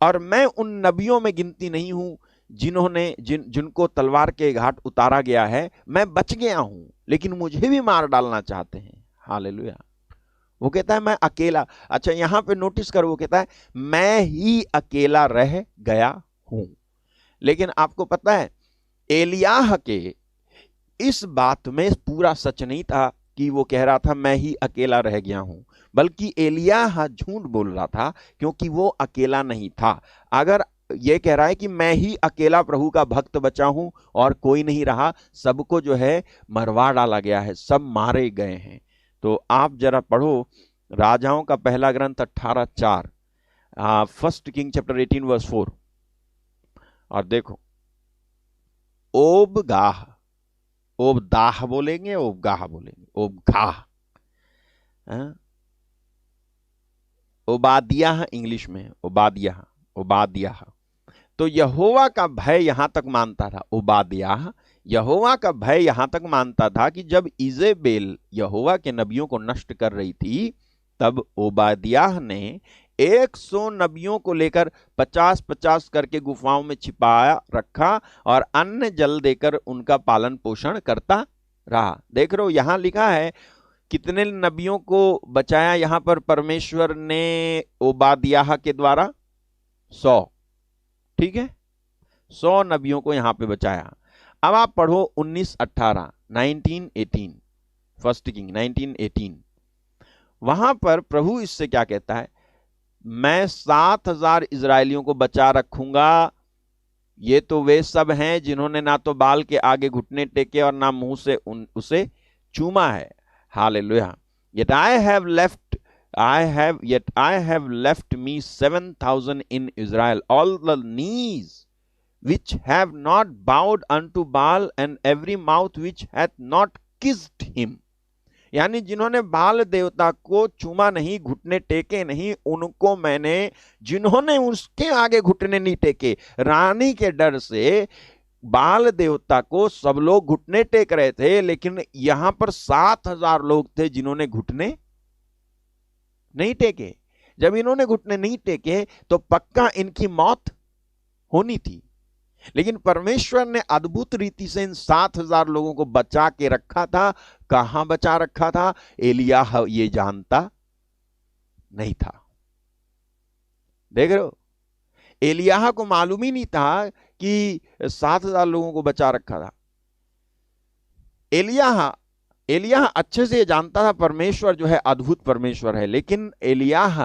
और मैं उन नबियों में गिनती नहीं हूं जिनको तलवार के घाट उतारा गया है। मैं बच गया हूं, लेकिन मुझे भी मार डालना चाहते हैं। हालेलुया। वो कहता है मैं अकेला। अच्छा, यहां पे नोटिस कर, वो कहता है मैं ही अकेला रह गया हूं। लेकिन आपको पता है, एलिय्याह के इस बात में पूरा सच नहीं था कि वो कह रहा था मैं ही अकेला रह गया हूं, बल्कि एलिय्याह झूठ बोल रहा था, क्योंकि वो अकेला नहीं था। अगर ये कह रहा है कि मैं ही अकेला प्रभु का भक्त बचा हूं और कोई नहीं रहा, सबको जो है मरवा डाला गया है, सब मारे गए हैं। तो आप जरा पढ़ो राजाओं का पहला ग्रंथ 18:4, फर्स्ट किंग चैप्टर 18 वर्स 4, और देखो, ओबगाह, ओबदाह बोलेंगे, ओबगाह बोलेंगे, ओबगाह, ओबादियाह इंग्लिश में, ओबादियाह। तो यहोवा का भय यहां तक मानता था, ओबादियाह यहोवा का भय यहां तक मानता था कि जब इजेबेल यहोवा के नबियों को नष्ट कर रही थी, तब ओबादियाह ने 100 नबियों को लेकर 50-50 करके गुफाओं में छिपाया रखा और अन्न जल देकर उनका पालन पोषण करता रहा। देख रहे हो, यहां लिखा है कितने नबियों को बचाया यहां पर परमेश्वर ने ओबादियाह के द्वारा? 100। ठीक है, 100 नबियों को यहां पे बचाया। अब आप पढ़ो 1918, 1918, फर्स्ट किंग 1918, वहां पर प्रभु इससे क्या कहता है, मैं 7,000 इजरायलियों को बचा रखूंगा। ये तो वे सब हैं जिन्होंने ना तो बाल के आगे घुटने टेके और ना मुंह से उसे चूमा है। Hallelujah. Yet I have left me 7,000 in Israel, all the knees which have not bowed unto Baal, and every mouth which hath not kissed him. यानी जिन्होंने बाल देवता को चूमा नहीं, घुटने टेके नहीं, उनको मैंने, जिन्होंने उसके आगे घुटने नहीं टेके, रानी के डर से बाल देवता को सब लोग घुटने टेक रहे थे, लेकिन यहां पर 7,000 लोग थे जिन्होंने घुटने नहीं टेके। जब इन्होंने घुटने नहीं टेके तो पक्का इनकी मौत होनी थी, लेकिन परमेश्वर ने अद्भुत रीति से इन 7,000 लोगों को बचा के रखा था। कहां बचा रखा था? एलियाह ये जानता नहीं था। देख रहे हो, एलियाह को मालूम ही नहीं था कि 7,000 लोगों को बचा रखा था। एलियाह अच्छे से जानता था परमेश्वर जो है अद्भुत परमेश्वर है, लेकिन एलियाह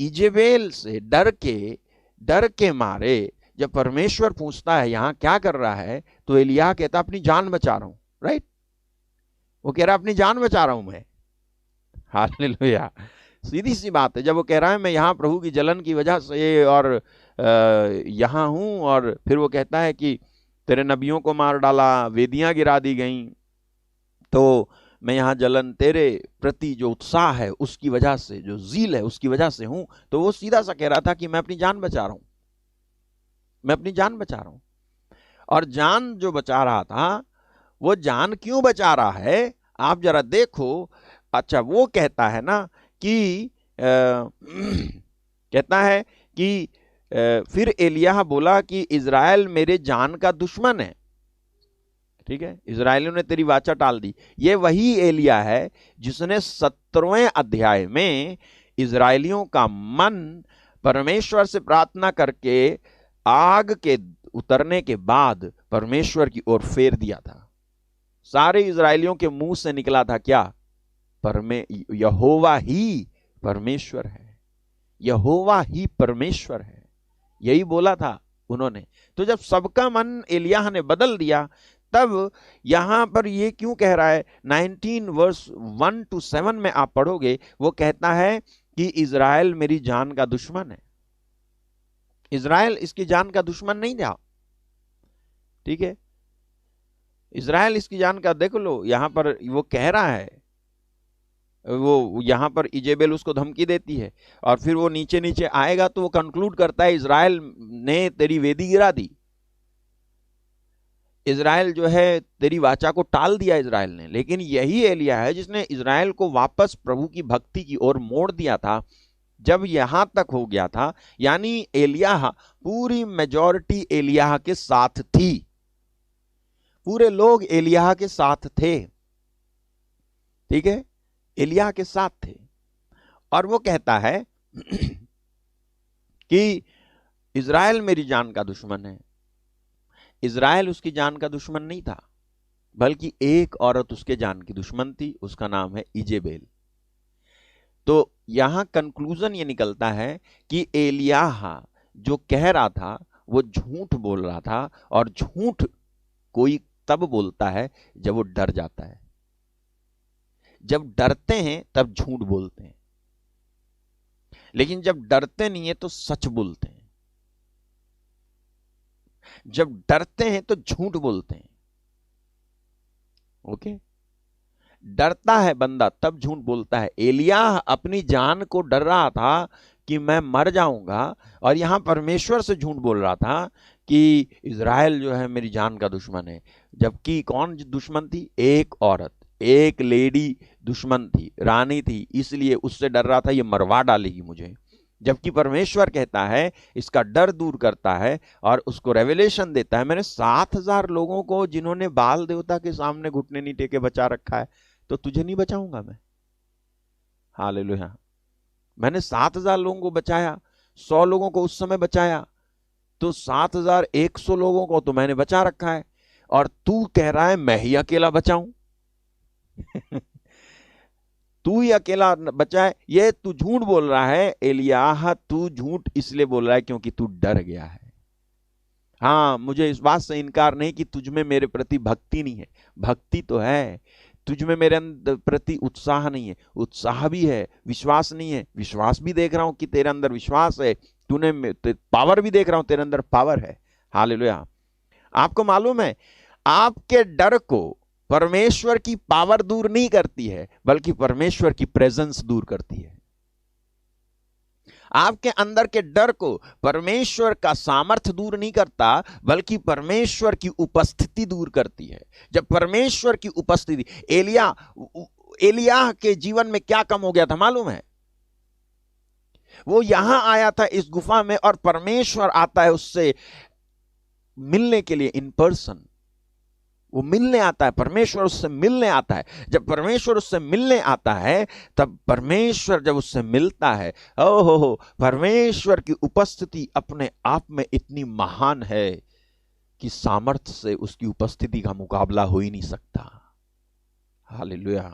इजेबेल से डर के मारे जब परमेश्वर पूछता है यहां क्या कर रहा है, तो एलियाह कहता अपनी जान बचा रहा हूं। राइट, वो कह रहा अपनी जान बचा रहा हूं मैं। हालेलुया। सीधी सी बात है, जब वो कह रहा है मैं यहां प्रभु की जलन की वजह से और यहां हूं, और फिर वो कहता है कि तेरे नबियों को मार डाला, वेदियां गिरा दी गई, तो मैं यहां जलन तेरे प्रति जो उत्साह है उसकी वजह से, जो जील है उसकी वजह से हूं। तो वो सीधा सा कह रहा था कि मैं अपनी जान बचा रहा हूं, मैं अपनी जान बचा रहा हूं। और जान जो बचा रहा था, वो जान क्यों बचा रहा है आप जरा देखो। अच्छा, वो कहता है ना कि कहता है कि फिर एलिय्याह बोला कि इज़राइल मेरे जान का दुश्मन है। ठीक है, इज़राइलियों ने तेरी वाचा टाल दी। ये वही एलिय्याह है जिसने 17वें अध्याय में इज़राइलियों का मन परमेश्वर से प्रार्थना करके आग के उतरने के बाद परमेश्वर की ओर फेर दिया था। सारे इज़राइलियों के मुंह से निकला था क्या? यहोवा ही परमेश्वर है, यहोवा ही परमेश्वर है, यही बोला था उन्होंने। तो जब सबका मन एलिय्याह ने बदल दिया, तब यहां पर ये क्यों कह रहा है? 19 वर्स 1 to 7 में आप पढ़ोगे, वो कहता है कि इज़राइल मेरी जान का दुश्मन है। इज़राइल इसकी जान का दुश्मन नहीं था। ठीक है, इज़राइल इसकी जान का, देख लो यहां पर वो कह रहा है, वो यहां पर इजेबेल उसको धमकी देती है, और फिर वो नीचे नीचे आएगा तो वो कंक्लूड करता है इज़राइल ने तेरी वेदी गिरा दी, इज़राइल जो है तेरी वाचा को टाल दिया इज़राइल ने। लेकिन यही एलिय्याह है जिसने इज़राइल को वापस प्रभु की भक्ति की ओर मोड़ दिया था जब यहां तक हो गया था। यानी एलिय्याह, पूरी मेजॉरिटी एलिय्याह के साथ थी, पूरे लोग एलिय्याह के साथ थे। ठीक है, एलिय्याह के साथ थे। और वो कहता है कि इज़राइल मेरी जान का दुश्मन है। इज़राइल उसकी जान का दुश्मन नहीं था, बल्कि एक औरत उसके जान की दुश्मन थी, उसका नाम है इजेबेल। तो यहां कंक्लूजन ये निकलता है कि एलिय्याह जो कह रहा था वो झूठ बोल रहा था, और झूठ कोई तब बोलता है जब वो डर जाता है। जब डरते हैं तब झूठ बोलते हैं, लेकिन जब डरते नहीं है तो सच बोलते हैं। जब डरते हैं तो झूठ बोलते हैं। ओके, डरता है बंदा तब झूठ बोलता है। एलिय्याह अपनी जान को डर रहा था कि मैं मर जाऊंगा, और यहां परमेश्वर से झूठ बोल रहा था कि इज़राइल जो है मेरी जान का दुश्मन है। जबकि कौन दुश्मन थी? एक औरत, एक लेडी दुश्मन थी, रानी थी, इसलिए उससे डर रहा था ये मरवा डालेगी मुझे। जबकि परमेश्वर कहता है, इसका डर दूर करता है और उसको रेवलेशन देता है। मैंने 7,000 लोगों को जिन्होंने बाल देवता के सामने घुटने नहीं टेके बचा रखा है, तो तुझे नहीं बचाऊंगा मैं? हालेलुया। मैंने 7,000 लोगों को बचाया, 100 लोगों को उस समय बचाया, तो 7,100 लोगों को तो मैंने बचा रखा है, और तू कह रहा है मैं ही अकेला बचाऊं। तू ही अकेला बचा है। ये तू झूठ बोल रहा है एलियाह, तू झूठ इसलिए बोल रहा है क्योंकि तू डर गया है। हाँ, मुझे इस बात से इनकार नहीं कि तुझ में मेरे प्रति भक्ति नहीं है, भक्ति तो है। तुझ में मेरे प्रति उत्साह नहीं है, उत्साह भी है। विश्वास नहीं है, विश्वास भी देख रहा हूं कि तेरे अंदर विश्वास है। तूने पावर भी देख रहा हूं, तेरे अंदर पावर है। हालेलुया। आपको मालूम है, आपके डर को परमेश्वर की पावर दूर नहीं करती है, बल्कि परमेश्वर की प्रेजेंस दूर करती है। आपके अंदर के डर को परमेश्वर का सामर्थ्य दूर नहीं करता, बल्कि परमेश्वर की उपस्थिति दूर करती है। जब परमेश्वर की उपस्थिति, एलियाह के जीवन में क्या कम हो गया था मालूम है? वो यहां आया था इस गुफा में, और परमेश्वर आता है उससे मिलने के लिए इन पर्सन। वो मिलने आता है, परमेश्वर उससे मिलने आता है। जब परमेश्वर उससे मिलने आता है, तब परमेश्वर जब उससे मिलता है, ओहो, परमेश्वर की उपस्थिति अपने आप में इतनी महान है कि सामर्थ्य से उसकी उपस्थिति का मुकाबला हो ही नहीं सकता। हालेलुया।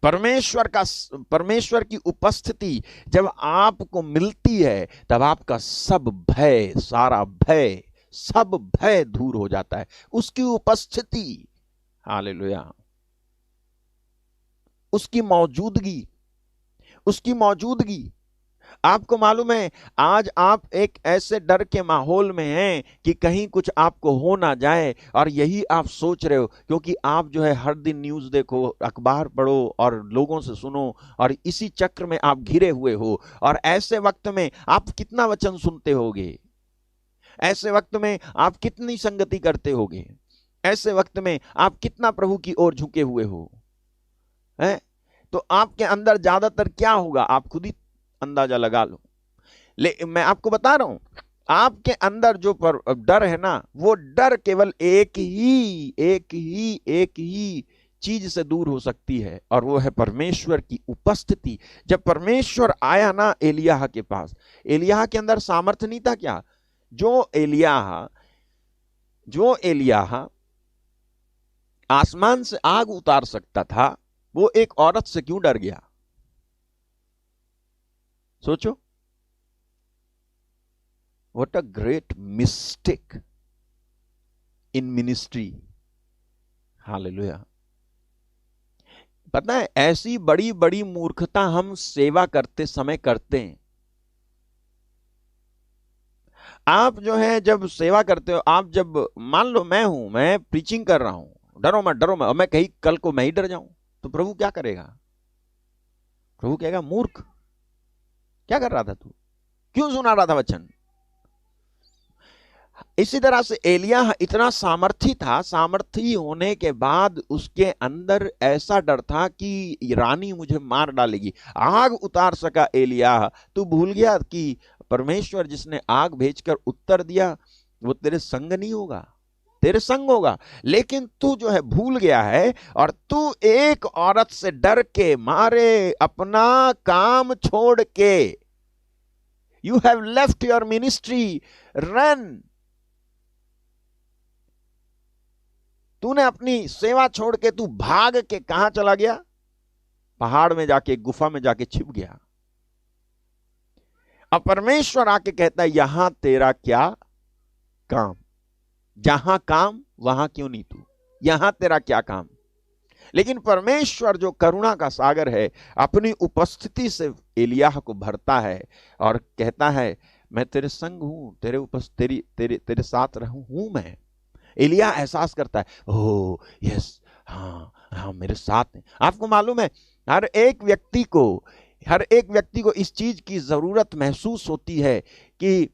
परमेश्वर की उपस्थिति जब आपको मिलती है, तब आपका सब भय, सारा भय, सब भय दूर हो जाता है। उसकी उपस्थिति, हालेलुया, उसकी मौजूदगी। आपको मालूम है, आज आप एक ऐसे डर के माहौल में हैं कि कहीं कुछ आपको हो ना जाए, और यही आप सोच रहे हो, क्योंकि आप जो है हर दिन न्यूज़ देखो, अखबार पढ़ो और लोगों से सुनो, और इसी चक्र में आप घिरे हुए हो। और ऐसे वक्त में आप कितना वचन सुनते होगे, ऐसे वक्त में आप कितनी संगति करते होगे, ऐसे वक्त में आप कितना प्रभु की ओर झुके हुए हो, है? तो आपके अंदर ज्यादातर क्या होगा, आप खुद ही अंदाजा लगा लो। मैं आपको बता रहा हूं, आपके अंदर जो डर है ना, वो डर केवल एक ही चीज से दूर हो सकती है, और वो है परमेश्वर की उपस्थिति। जब परमेश्वर आया ना एलियाह के पास, एलियाह के अंदर सामर्थ्य नहीं था क्या? जो एलियाह आसमान से आग उतार सकता था, वो एक औरत से क्यों डर गया? सोचो, what a great mistake in ministry. Hallelujah. पता है, ऐसी बड़ी बड़ी मूर्खता हम सेवा करते समय करते हैं। आप जो है जब सेवा करते हो, आप जब मान लो मैं प्रीचिंग कर रहा हूं, डरो मत, और मैं कहीं कल को मैं ही डर जाऊं, तो प्रभु क्या करेगा? प्रभु कहेगा, मूर्ख, क्या कर रहा था तू, क्यों सुना रहा था वचन? इसी तरह से एलिय्याह इतना सामर्थी था, सामर्थी होने के बाद उसके अंदर ऐसा डर था कि रानी मुझे मार डालेगी। आग उतार सका एलिय्याह। तू भूल गया कि परमेश्वर जिसने आग भेजकर उत्तर दिया, वो तेरे संग नहीं होगा, तेरे संग होगा। लेकिन तू जो है भूल गया है, और तू एक औरत से डर के मारे अपना काम छोड़ के, you have left your ministry, run. तूने अपनी सेवा छोड़ के तू भाग के कहां चला गया? पहाड़ में जाके, गुफा में जाके छिप गया। अब परमेश्वर आके कहता है, यहां तेरा क्या काम? जहां काम वहां क्यों नहीं तू? यहां तेरा क्या काम? लेकिन परमेश्वर जो करुणा का सागर है, अपनी उपस्थिति से एलिय्याह को भरता है और कहता है, मैं तेरे संग हूं, तेरे साथ रहूं हूं मैं। एलिय्याह एहसास करता है, ओह यस, हाँ मेरे साथ है। आपको मालूम है, हर एक व्यक्ति को इस चीज की जरूरत महसूस होती है कि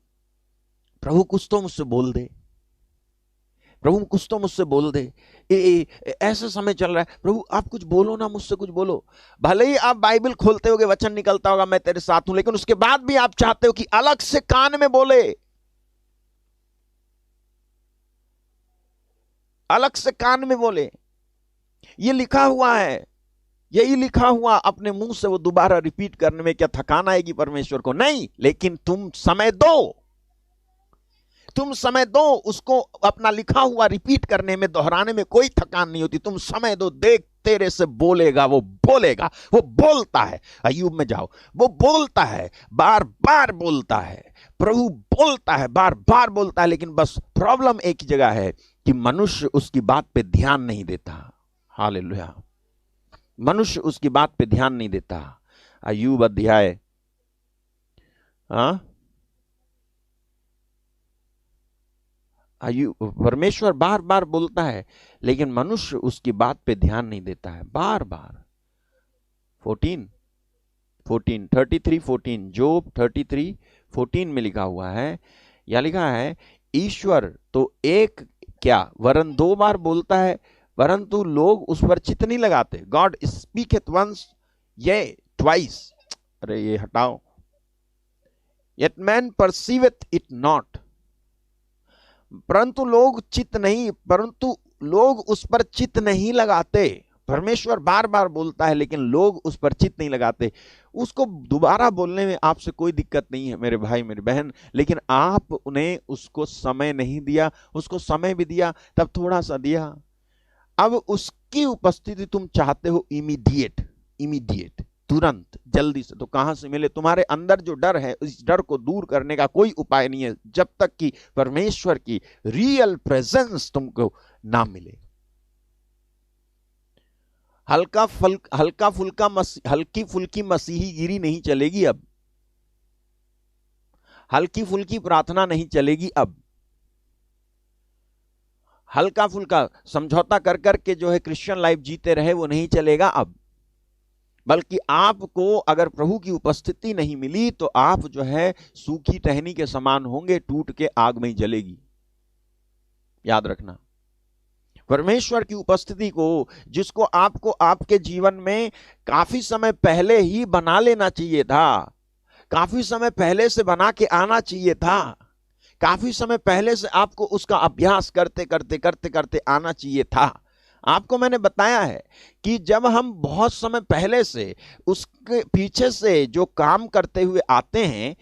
प्रभु कुछ तो मुझसे बोल दे, प्रभु कुछ तो मुझसे बोल दे। ऐसा समय चल रहा है, प्रभु आप कुछ बोलो ना, मुझसे कुछ बोलो। भले ही आप बाइबल खोलते होगे, वचन निकलता होगा मैं तेरे साथ हूं, लेकिन उसके बाद भी आप चाहते हो कि अलग से कान में बोले, अलग से कान में बोले। ये लिखा हुआ है, यही लिखा हुआ अपने मुंह से वो दोबारा रिपीट करने में क्या थकान आएगी परमेश्वर को? नहीं, लेकिन तुम समय दो, तुम समय दो, उसको अपना लिखा हुआ रिपीट करने में, दोहराने में कोई थकान नहीं होती। तुम समय दो, देख तेरे से बोलेगा, वो बोलेगा, वो बोलता है। अय्यूब में जाओ, वो बोलता है, बार बार बोलता है, प्रभु बोलता है, बार बार बोलता है। लेकिन बस प्रॉब्लम एक ही जगह है कि मनुष्य उसकी बात पे ध्यान नहीं देता। हालेलुया, मनुष्य उसकी बात पे ध्यान नहीं देता। अय्यूब अध्याय परमेश्वर बार बार बोलता है, लेकिन मनुष्य उसकी बात पे ध्यान नहीं देता है। बार बार 33:14 जोब 33:14 में लिखा हुआ है, या लिखा है, ईश्वर तो एक क्या वरन दो बार बोलता है, परंतु लोग उस पर चित्त नहीं लगाते। गॉड स्पीकeth once ये ट्वाइस, अरे ये हटाओ, yet man perceiveth it not, परंतु लोग उस पर चित्त नहीं लगाते। परमेश्वर बार बार बोलता है, लेकिन लोग उस पर चित्त नहीं लगाते। उसको दोबारा बोलने में आपसे कोई दिक्कत नहीं है मेरे भाई मेरी बहन, लेकिन आप उन्हें उसको समय नहीं दिया। उसको समय भी दिया, तब थोड़ा सा दिया। अब उसकी उपस्थिति तुम चाहते हो इमीडिएट, तुरंत, जल्दी से। तो कहां से मिले? तुम्हारे अंदर जो डर है, इस डर को दूर करने का कोई उपाय नहीं है जब तक कि परमेश्वर की रियल प्रेजेंस तुमको ना मिले। हल्की फुल्की मसीही गिरी नहीं चलेगी अब, हल्की फुल्की प्रार्थना नहीं चलेगी अब, हल्का फुल्का समझौता कर करके जो है क्रिश्चियन लाइफ जीते रहे वो नहीं चलेगा अब। बल्कि आपको अगर प्रभु की उपस्थिति नहीं मिली तो आप जो है सूखी टहनी के समान होंगे, टूट के आग में ही जलेगी। याद रखना, परमेश्वर की उपस्थिति को, जिसको आपको आपके जीवन में काफी समय पहले ही बना लेना चाहिए था, काफी समय पहले से बना के आना चाहिए था, काफी समय पहले से आपको उसका अभ्यास करते करते करते करते आना चाहिए था। आपको मैंने बताया है कि जब हम बहुत समय पहले से उसके पीछे से जो काम करते हुए आते हैं,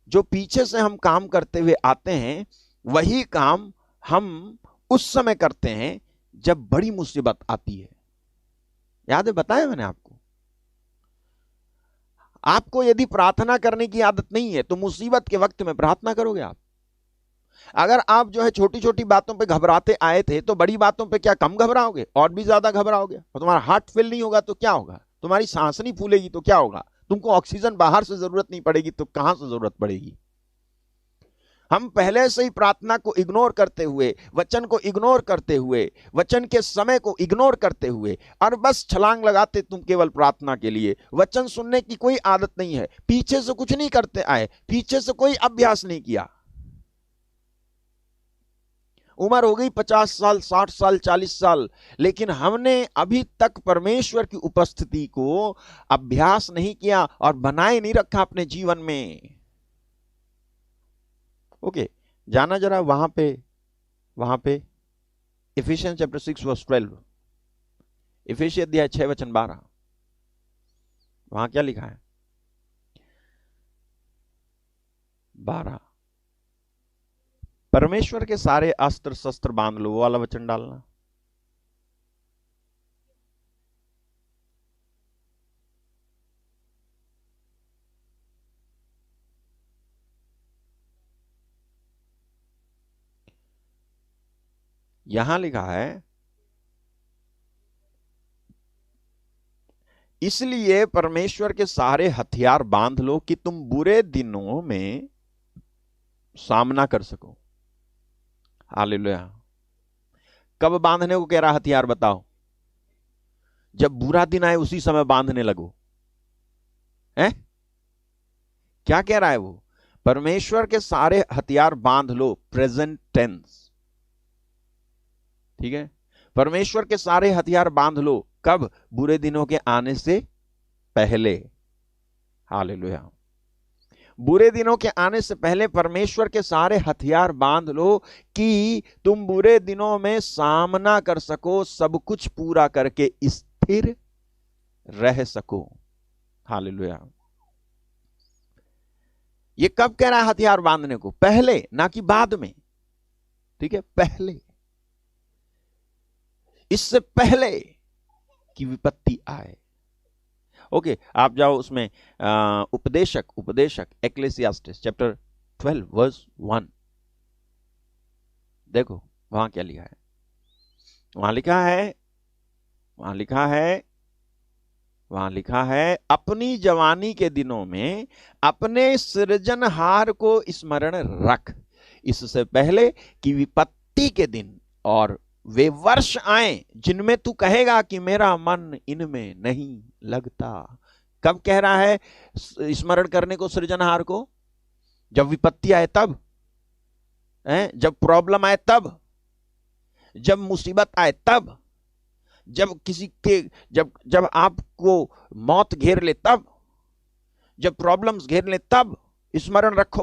जो पीछे से हम काम करते हुए आते हैं, वही काम हम उस समय करते हैं जब बड़ी मुसीबत आती है। याद है, बताया मैंने आपको। आपको यदि प्रार्थना करने की आदत नहीं है तो मुसीबत के वक्त में प्रार्थना करोगे आप? अगर आप जो है छोटी छोटी बातों पे घबराते आए थे तो बड़ी बातों पे क्या कम घबराओगे? और भी ज्यादा घबराओगे। और तुम्हारा हार्ट फिल नहीं होगा तो क्या होगा? तुम्हारी सांस नहीं फूलेगी तो क्या होगा? तुमको ऑक्सीजन बाहर से जरूरत नहीं पड़ेगी तो कहां से जरूरत पड़ेगी? हम पहले से ही प्रार्थना को इग्नोर करते हुए, वचन को इग्नोर करते हुए, वचन के समय को इग्नोर करते हुए, और बस छलांग लगाते तुम केवल प्रार्थना के लिए। वचन सुनने की कोई आदत नहीं है, पीछे से कुछ नहीं करते आए, पीछे से कोई अभ्यास नहीं किया। उम्र हो गई 50 साल, 60 साल, 40 साल, लेकिन हमने अभी तक परमेश्वर की उपस्थिति को अभ्यास नहीं किया और बनाए नहीं रखा अपने जीवन में। ओके, जाना जरा वहां पे इफिशियंस चैप्टर 6 वर्स 12, इफिसियंस अध्याय 6 वचन 12। वहां क्या लिखा है? 12, परमेश्वर के सारे अस्त्र शस्त्र बांध लो, वो वाला वचन डालना। यहां लिखा है, इसलिए परमेश्वर के सारे हथियार बांध लो कि तुम बुरे दिनों में सामना कर सको। हालेलुया। कब बांधने को कह रहा हथियार बताओ? जब बुरा दिन आए उसी समय बांधने लगो। हैं? क्या कह रहा है वो? परमेश्वर के सारे हथियार बांध लो, प्रेजेंट टेंस। ठीक है, परमेश्वर के सारे हथियार बांध लो। कब? बुरे दिनों के आने से पहले। हालेलुया। बुरे दिनों के आने से पहले परमेश्वर के सारे हथियार बांध लो कि तुम बुरे दिनों में सामना कर सको, सब कुछ पूरा करके स्थिर रह सको। हालेलुया। ये कब कह रहा है हथियार बांधने को? पहले, ना कि बाद में। ठीक है, पहले, इससे पहले कि विपत्ति आए। ओके, आप जाओ उसमें उपदेशक एक्लेसियास्टिस चैप्टर 12 वर्स 1, देखो वहां क्या लिखा है। वहां लिखा है अपनी जवानी के दिनों में अपने सृजनहार को स्मरण रख, इससे पहले कि विपत्ति के दिन और वे वर्ष आए जिनमें तू कहेगा कि मेरा मन इनमें नहीं लगता। कब कह रहा है स्मरण करने को सृजनहार को? जब विपत्ति आए तब, जब प्रॉब्लम आए तब, जब मुसीबत आए तब, जब किसी के जब आपको मौत घेर ले तब, जब प्रॉब्लम्स घेर ले तब स्मरण रखो,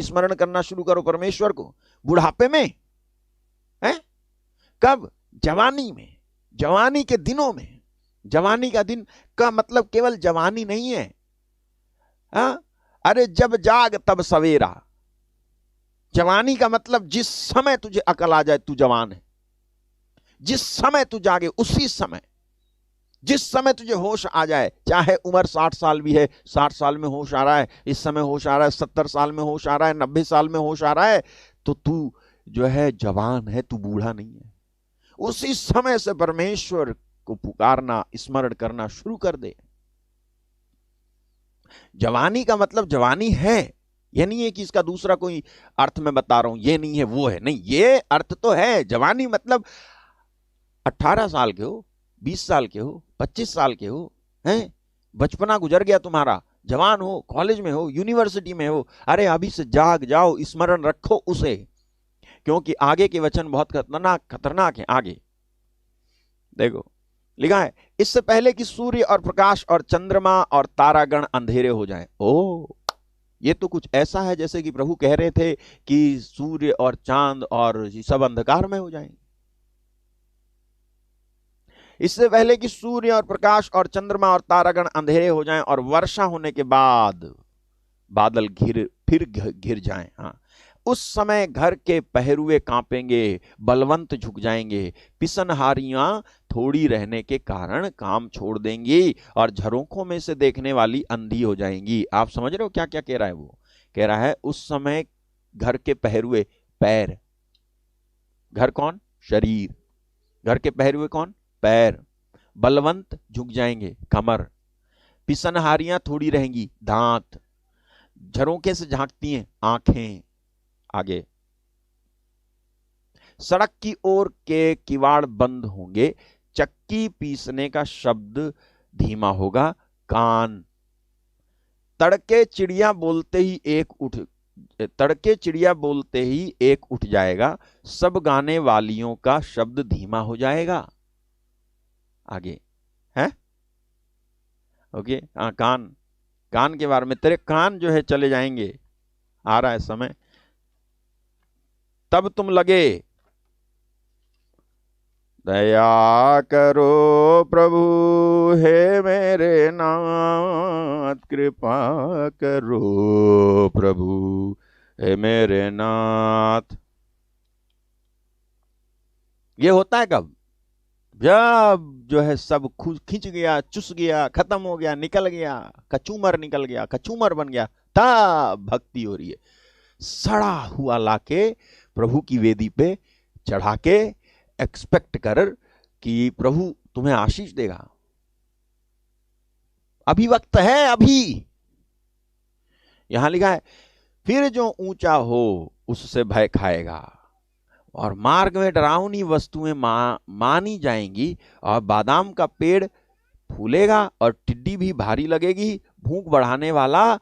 स्मरण करना शुरू करो परमेश्वर को। बुढ़ापे में है? कब? जवानी में, जवानी के दिनों में। जवानी का दिन का मतलब केवल जवानी नहीं है, अरे जब जाग तब सवेरा। जवानी का मतलब जिस समय तुझे अकल आ जाए तू जवान है, जिस समय तू जागे उसी समय, जिस समय तुझे होश आ जाए, चाहे उम्र 60 साल भी है, 60 साल में होश आ रहा है, इस समय होश आ रहा है, 70 साल में होश आ रहा है, 90 साल में होश आ रहा है, तो तू जो है जवान है, तू बूढ़ा नहीं है। उसी समय से परमेश्वर को पुकारना, स्मरण करना शुरू कर दे। जवानी का मतलब जवानी है, यह नहीं है कि इसका दूसरा कोई अर्थ मैं बता रहा हूं, ये नहीं है वो है, नहीं, ये अर्थ तो है। जवानी मतलब 18 साल के हो, 20 साल के हो, 25 साल के हो, हैं, बचपना गुजर गया तुम्हारा, जवान हो, कॉलेज में हो, यूनिवर्सिटी में हो, अरे अभी से जाग जाओ, स्मरण रखो उसे, क्योंकि आगे के वचन बहुत खतरनाक है। आगे देखो लिखा है, इससे पहले कि सूर्य और प्रकाश और चंद्रमा और तारागण अंधेरे हो जाएं। ओ, ये तो कुछ ऐसा है जैसे कि प्रभु कह रहे थे कि सूर्य और चांद और सब अंधकार में हो जाएंगे। इससे पहले कि सूर्य और प्रकाश और चंद्रमा और तारागण अंधेरे हो जाएं और वर्षा होने के बाद बादल फिर घिर जाएं, हाँ, उस समय घर के पहरुए कांपेंगे, बलवंत झुक जाएंगे, पिसनहारियां थोड़ी रहने के कारण काम छोड़ देंगी और झरोखों में से देखने वाली अंधी हो जाएंगी। आप समझ रहे हो क्या क्या कह रहा है? वो कह रहा है उस समय घर के पहरुए, पैर, घर कौन? शरीर, घर के पहरुए कौन? पैर, बलवंत झुक जाएंगे, कमर, पिसनहारियां थोड़ी रहेंगी, दांत, झरोखे से झांकती हैं, आंखें। आगे, सड़क की ओर के किवाड़ बंद होंगे, चक्की पीसने का शब्द धीमा होगा, कान, तड़के चिड़िया बोलते ही एक उठ जाएगा, सब गाने वालियों का शब्द धीमा हो जाएगा। आगे है, ओके, हाँ, कान के बारे में, तेरे कान जो है चले जाएंगे, आ रहा है समय, तब तुम लगे, दया करो प्रभु हे मेरे नाथ, कृपा करो प्रभु हे मेरे नाथ। ये होता है कब? जब जो है सब खिंच गया, चुस गया, खत्म हो गया, निकल गया, कचूमर निकल गया, कचूमर बन गया, तब भक्ति हो रही है। सड़ा हुआ लाके प्रभु की वेदी पे चढ़ा के एक्सपेक्ट कर कि प्रभु तुम्हें आशीष देगा। अभी वक्त है, अभी। यहां लिखा है, फिर जो ऊंचा हो उससे भय खाएगा और मार्ग में डरावनी वस्तुएं मानी जाएंगी और बादाम का पेड़ फूलेगा और टिड्डी भी भारी लगेगी। भूख बढ़ाने वाला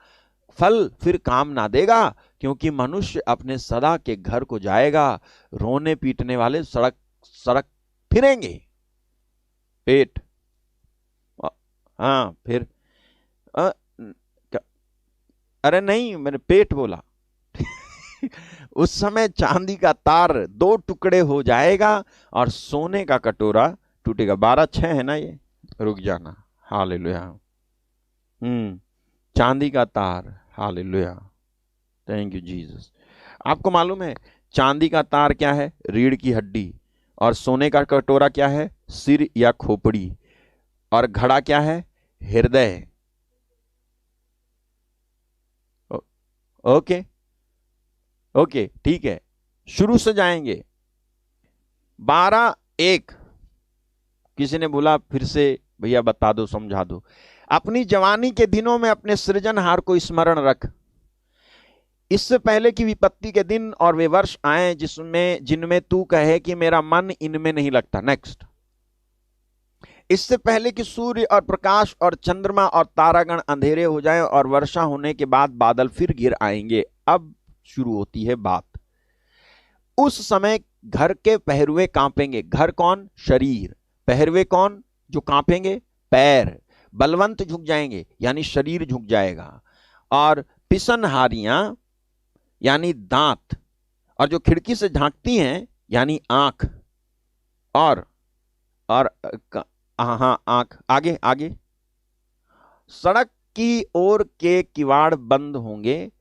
फल फिर काम ना देगा, क्योंकि मनुष्य अपने सदा के घर को जाएगा। रोने पीटने वाले सड़क फिरेंगे। पेट, हाँ, फिर अरे नहीं, मैंने पेट बोला। उस समय चांदी का तार 2 टुकड़े हो जाएगा और सोने का कटोरा टूटेगा। 12:6 है ना ये, रुक जाना। हालेलुया। चांदी का तार, हालेलुया, थैंक यू जीसस। आपको मालूम है चांदी का तार क्या है? रीढ़ की हड्डी। और सोने का कटोरा क्या है? सिर या खोपड़ी। और घड़ा क्या है? हृदय। ओके ओके, ठीक है, शुरू से जाएंगे। 12:1। किसी ने बोला फिर से भैया बता दो, समझा दो। अपनी जवानी के दिनों में अपने सृजनहार को स्मरण रख, इससे पहले कि विपत्ति के दिन और वे वर्ष आए जिनमें तू कहे कि मेरा मन इनमें नहीं लगता। नेक्स्ट। इससे पहले कि सूर्य और प्रकाश और चंद्रमा और तारागण अंधेरे हो जाएं और वर्षा होने के बाद बादल फिर गिर आएंगे। अब शुरू होती है बात। उस समय घर के पहरुए कांपेंगे। घर कौन? शरीर। पहरुए कौन? जो कांपेंगे? पैर। बलवंत झुक जाएंगे, यानी शरीर झुक जाएगा। और पिसनहारियां यानी दांत, और जो खिड़की से झांकती हैं यानी आंख। और हाँ, आंख। आगे आगे। सड़क की ओर के किवाड़ बंद होंगे,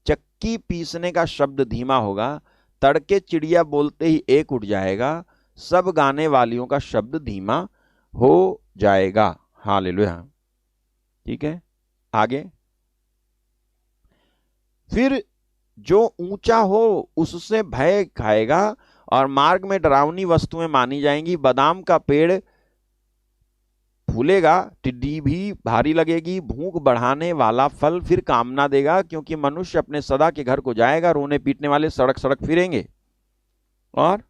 चक्की पीसने का शब्द धीमा होगा, तड़के चिड़िया बोलते ही एक उठ जाएगा, सब गाने वालियों का शब्द धीमा हो जाएगा। हालेलुया। ठीक है, आगे। फिर जो ऊंचा हो उससे भय खाएगा और मार्ग में डरावनी वस्तुएं मानी जाएंगी। बादाम का पेड़ फूलेगा, टिड्डी भी भारी लगेगी, भूख बढ़ाने वाला फल फिर कामना देगा, क्योंकि मनुष्य अपने सदा के घर को जाएगा, रोने पीटने वाले सड़क सड़क फिरेंगे। और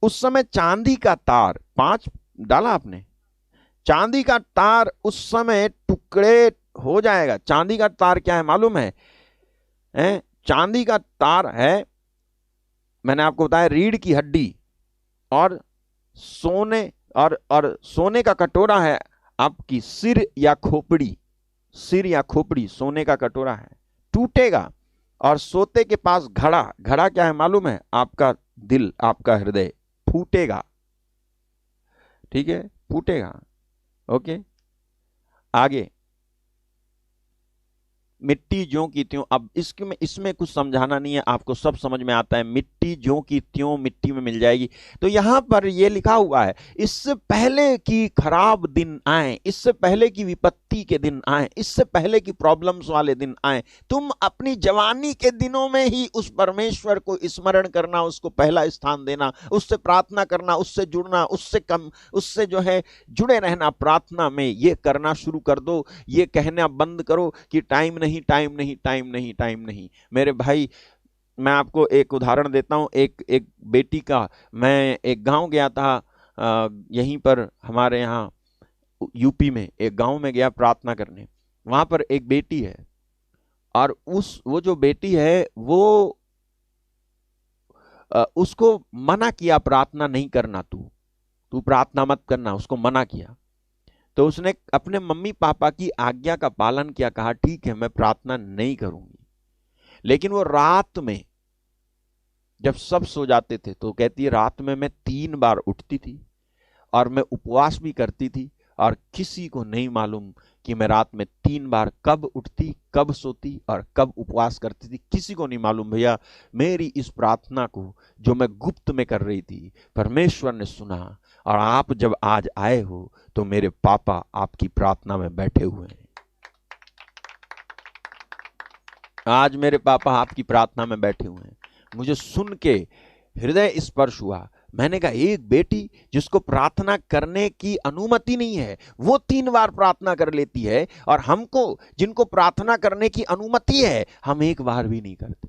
उस समय चांदी का तार, 5 डाला आपने, चांदी का तार उस समय टुकड़े हो जाएगा। चांदी का तार क्या है मालूम है? चांदी का तार है, मैंने आपको बताया, रीढ़ की हड्डी। और सोने और सोने का कटोरा है आपकी सिर या खोपड़ी। सिर या खोपड़ी सोने का कटोरा है, टूटेगा। और सोते के पास घड़ा। घड़ा क्या है मालूम है? आपका दिल, आपका हृदय फूटेगा। ठीक है, फूटेगा। ओके, आगे। मिट्टी ज्यों की त्यों। अब इसमें कुछ समझाना नहीं है, आपको सब समझ में आता है। मिट्टी ज्यों की त्यों मिट्टी में मिल जाएगी। तो यहां पर यह लिखा हुआ है, इससे पहले कि खराब दिन आए, इससे पहले कि विपत्ति के दिन आए, इससे पहले कि प्रॉब्लम्स वाले दिन आए, तुम अपनी जवानी के दिनों में ही उस परमेश्वर को स्मरण करना, उसको पहला स्थान देना, उससे प्रार्थना करना, उससे जुड़ना, उससे जो है जुड़े रहना। प्रार्थना में ये करना शुरू कर दो। ये कहना बंद करो कि टाइम नहीं। मेरे भाई, मैं आपको एक उदाहरण देता हूं। एक बेटी का। मैं एक गांव गया था, यहीं पर हमारे यहाँ यूपी में एक गांव में गया प्रार्थना करने। वहां पर एक बेटी है, और वो जो बेटी है वो उसको मना किया प्रार्थना नहीं करना, तू प्रार्थना मत करना, उसको मना किया। तो उसने अपने मम्मी पापा की आज्ञा का पालन किया, कहा ठीक है मैं प्रार्थना नहीं करूंगी। लेकिन वो रात में जब सब सो जाते थे, तो कहती है रात में मैं 3 बार उठती थी और मैं उपवास भी करती थी, और किसी को नहीं मालूम कि मैं रात में 3 बार कब उठती, कब सोती और कब उपवास करती थी। किसी को नहीं मालूम। भैया, मेरी इस प्रार्थना को जो मैं गुप्त में कर रही थी, परमेश्वर ने सुना। और आप जब आज आए हो तो मेरे पापा आपकी प्रार्थना में बैठे हुए हैं। आज मेरे पापा आपकी प्रार्थना में बैठे हुए हैं। मुझे सुन के हृदय स्पर्श हुआ। मैंने कहा, एक बेटी जिसको प्रार्थना करने की अनुमति नहीं है, वो 3 बार प्रार्थना कर लेती है, और हमको जिनको प्रार्थना करने की अनुमति है, हम 1 बार भी नहीं करते।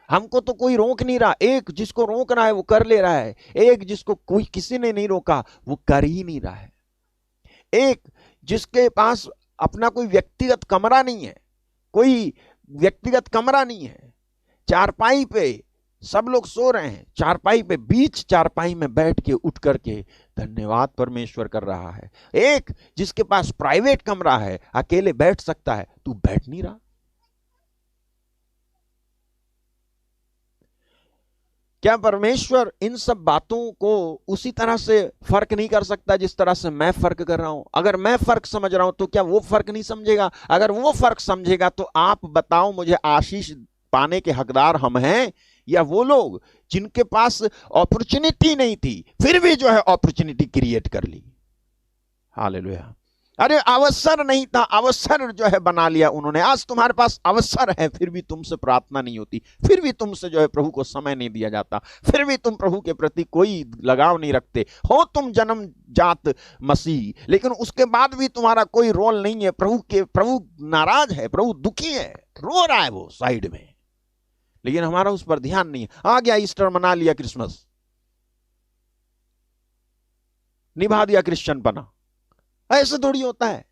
हमको तो कोई रोक नहीं रहा। एक जिसको रोकना है वो कर ले रहा है, एक जिसको किसी ने नहीं रोका वो कर ही नहीं रहा है। एक जिसके पास अपना कोई व्यक्तिगत कमरा नहीं है, कोई व्यक्तिगत कमरा नहीं है, चारपाई पे सब लोग सो रहे हैं, चारपाई पे, बीच चारपाई में बैठ के उठ करके धन्यवाद परमेश्वर कर रहा है। एक जिसके पास प्राइवेट कमरा है, अकेले बैठ सकता है, तू बैठ नहीं रहा। क्या परमेश्वर इन सब बातों को उसी तरह से फर्क नहीं कर सकता जिस तरह से मैं फर्क कर रहा हूं? अगर मैं फर्क समझ रहा हूं तो क्या वो फर्क नहीं समझेगा? अगर वो फर्क समझेगा तो आप बताओ मुझे, आशीष पाने के हकदार हम हैं, या वो लोग जिनके पास अपॉर्चुनिटी नहीं थी फिर भी जो है अपॉर्चुनिटी क्रिएट कर ली। हालेलुया। अरे अवसर नहीं था, अवसर जो है बना लिया उन्होंने। आज तुम्हारे पास अवसर है, फिर भी तुमसे प्रार्थना नहीं होती, फिर भी तुमसे जो है प्रभु को समय नहीं दिया जाता, फिर भी तुम प्रभु के प्रति कोई लगाव नहीं रखते हो। तुम जन्म जात मसीह, लेकिन उसके बाद भी तुम्हारा कोई रोल नहीं है। प्रभु नाराज है, प्रभु दुखी है, रो रहा है वो साइड में, लेकिन हमारा उस पर ध्यान नहीं है। आ गया ईस्टर, मना लिया, क्रिसमस निभा दिया, क्रिश्चियन बना। ऐसे थोड़ी होता है।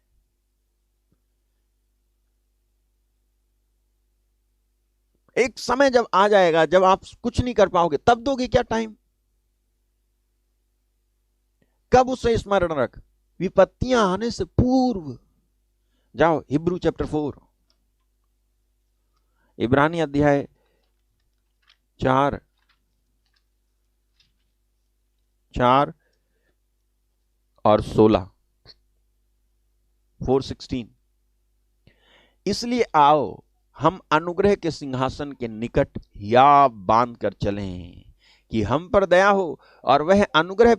एक समय जब आ जाएगा जब आप कुछ नहीं कर पाओगे, तब दोगे क्या टाइम? कब उसे स्मरण रख? विपत्तियां आने से पूर्व। जाओ हिब्रू चैप्टर 4, इब्रानी अध्याय 4 और 16, 4:16। इसलिए आओ हम अनुग्रह के सिंहासन के निकट या बांध कर चलें कि हम पर दया हो और वह अनुग्रह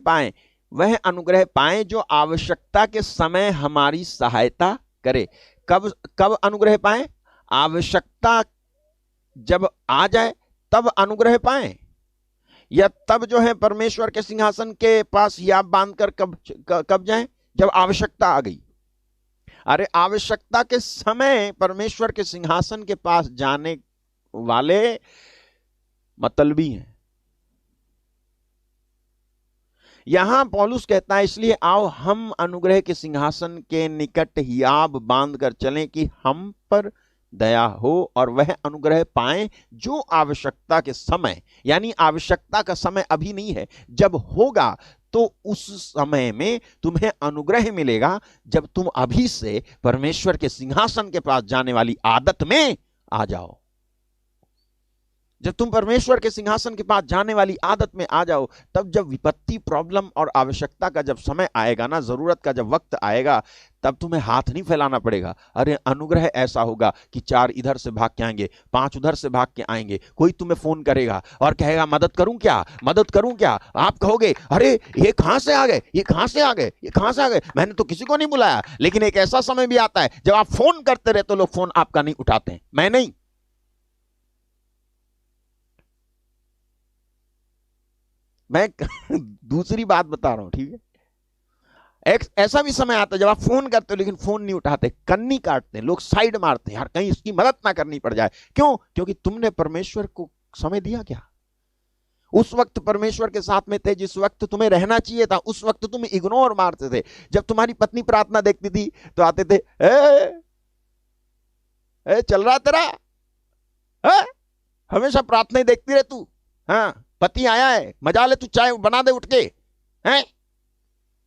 पाएं जो आवश्यकता के समय हमारी सहायता करे। कब अनुग्रह पाएं? आवश्यकता जब आ जाए तब अनुग्रह पाएं, या तब जो है परमेश्वर के सिंहासन के पास या बांधकर कब जाएं? जब आवश्यकता आ गई। अरे आवश्यकता के समय परमेश्वर के सिंहासन के पास जाने वाले मतलबी हैं। यहां पौलुस कहता है इसलिए आओ हम अनुग्रह के सिंहासन के निकट हियाब बांध कर चलें कि हम पर दया हो और वह अनुग्रह पाएं जो आवश्यकता के समय, यानी आवश्यकता का समय अभी नहीं है, जब होगा तो उस समय में तुम्हें अनुग्रह मिलेगा, जब तुम अभी से परमेश्वर के सिंहासन के पास जाने वाली आदत में आ जाओ। जब तुम परमेश्वर के सिंहासन के पास जाने वाली आदत में आ जाओ, तब जब विपत्ति, प्रॉब्लम और आवश्यकता का जब समय आएगा ना, जरूरत का जब वक्त आएगा, तब तुम्हें हाथ नहीं फैलाना पड़ेगा। अरे अनुग्रह ऐसा होगा कि 4 इधर से भाग के आएंगे, 5 उधर से भाग के आएंगे। कोई तुम्हें फोन करेगा और कहेगा मदद करूं क्या, मदद करूं क्या? आप कहोगे अरे ये कहां से आ गए, ये कहां से आ गए, ये कहां से आ गए, मैंने तो किसी को नहीं बुलाया। लेकिन एक ऐसा समय भी आता है जब आप फोन करते रहते हो, लोग फोन आपका नहीं उठाते हैं। मैं नहीं, मैं दूसरी बात बता रहा हूं, ठीक है? एक ऐसा भी समय आता है जब आप फोन करते हो लेकिन फोन नहीं उठाते, कन्नी काटते हैं, लोग साइड मारते हैं, यार कहीं इसकी मदद ना करनी पड़ जाए। क्यों? क्योंकि तुमने परमेश्वर को समय दिया क्या? उस वक्त परमेश्वर के साथ में थे, जिस वक्त तुम्हें रहना चाहिए था, उस वक्त तुम इग्नोर मारते थे। जब तुम्हारी पत्नी प्रार्थना देखती थी तो आते थे, चल रहा तेरा, हमेशा प्रार्थना ही देखती रहे तू, हाँ पति आया है, मजा ले, तू चाय बना दे उठ के, हैं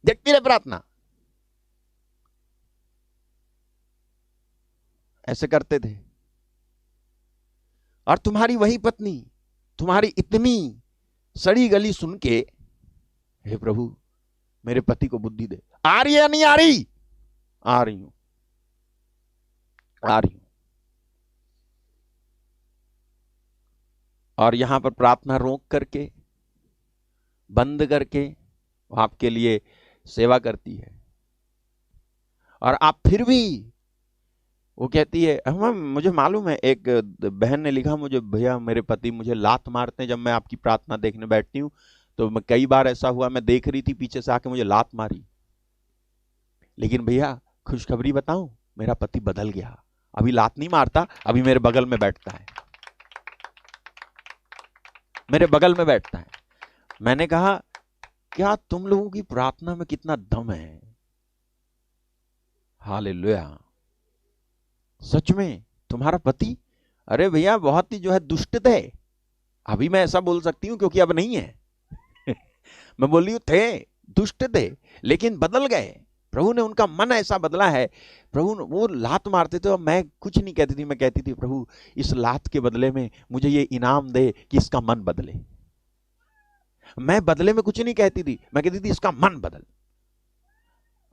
देखती रहे प्रार्थना। ऐसे करते थे। और तुम्हारी वही पत्नी तुम्हारी इतनी सड़ी गली सुन के, हे प्रभु मेरे पति को बुद्धि दे। आ रही है नहीं आ रही? आ रही हूं, आ रही हूं। और यहां पर प्रार्थना रोक करके, बंद करके आपके लिए सेवा करती है। और आप फिर भी, वो कहती है, मुझे मालूम है, एक बहन ने लिखा मुझे, भैया मेरे पति मुझे लात मारते हैं जब मैं आपकी प्रार्थना देखने बैठती हूँ। तो कई बार ऐसा हुआ, मैं देख रही थी, पीछे से आके मुझे लात मारी। लेकिन भैया खुशखबरी बताऊं, मेरा पति बदल गया, अभी लात नहीं मारता, अभी मेरे बगल में बैठता है, मेरे बगल में बैठता है। मैंने कहा क्या तुम लोगों की प्रार्थना में कितना दम है। हालेलुया। सच में तुम्हारा पति, अरे भैया बहुत ही जो है दुष्ट थे। अभी मैं ऐसा बोल सकती हूं क्योंकि अब नहीं है मैं बोल रही हूं थे, दुष्ट थे, लेकिन बदल गए। प्रभु ने उनका मन ऐसा बदला है। प्रभु वो लात मारते थे और मैं कुछ नहीं कहती थी, मैं कहती थी प्रभु इस लात के बदले में मुझे ये इनाम दे कि इसका मन बदले। मैं बदले में कुछ नहीं कहती थी, मैं कहती थी इसका मन बदल।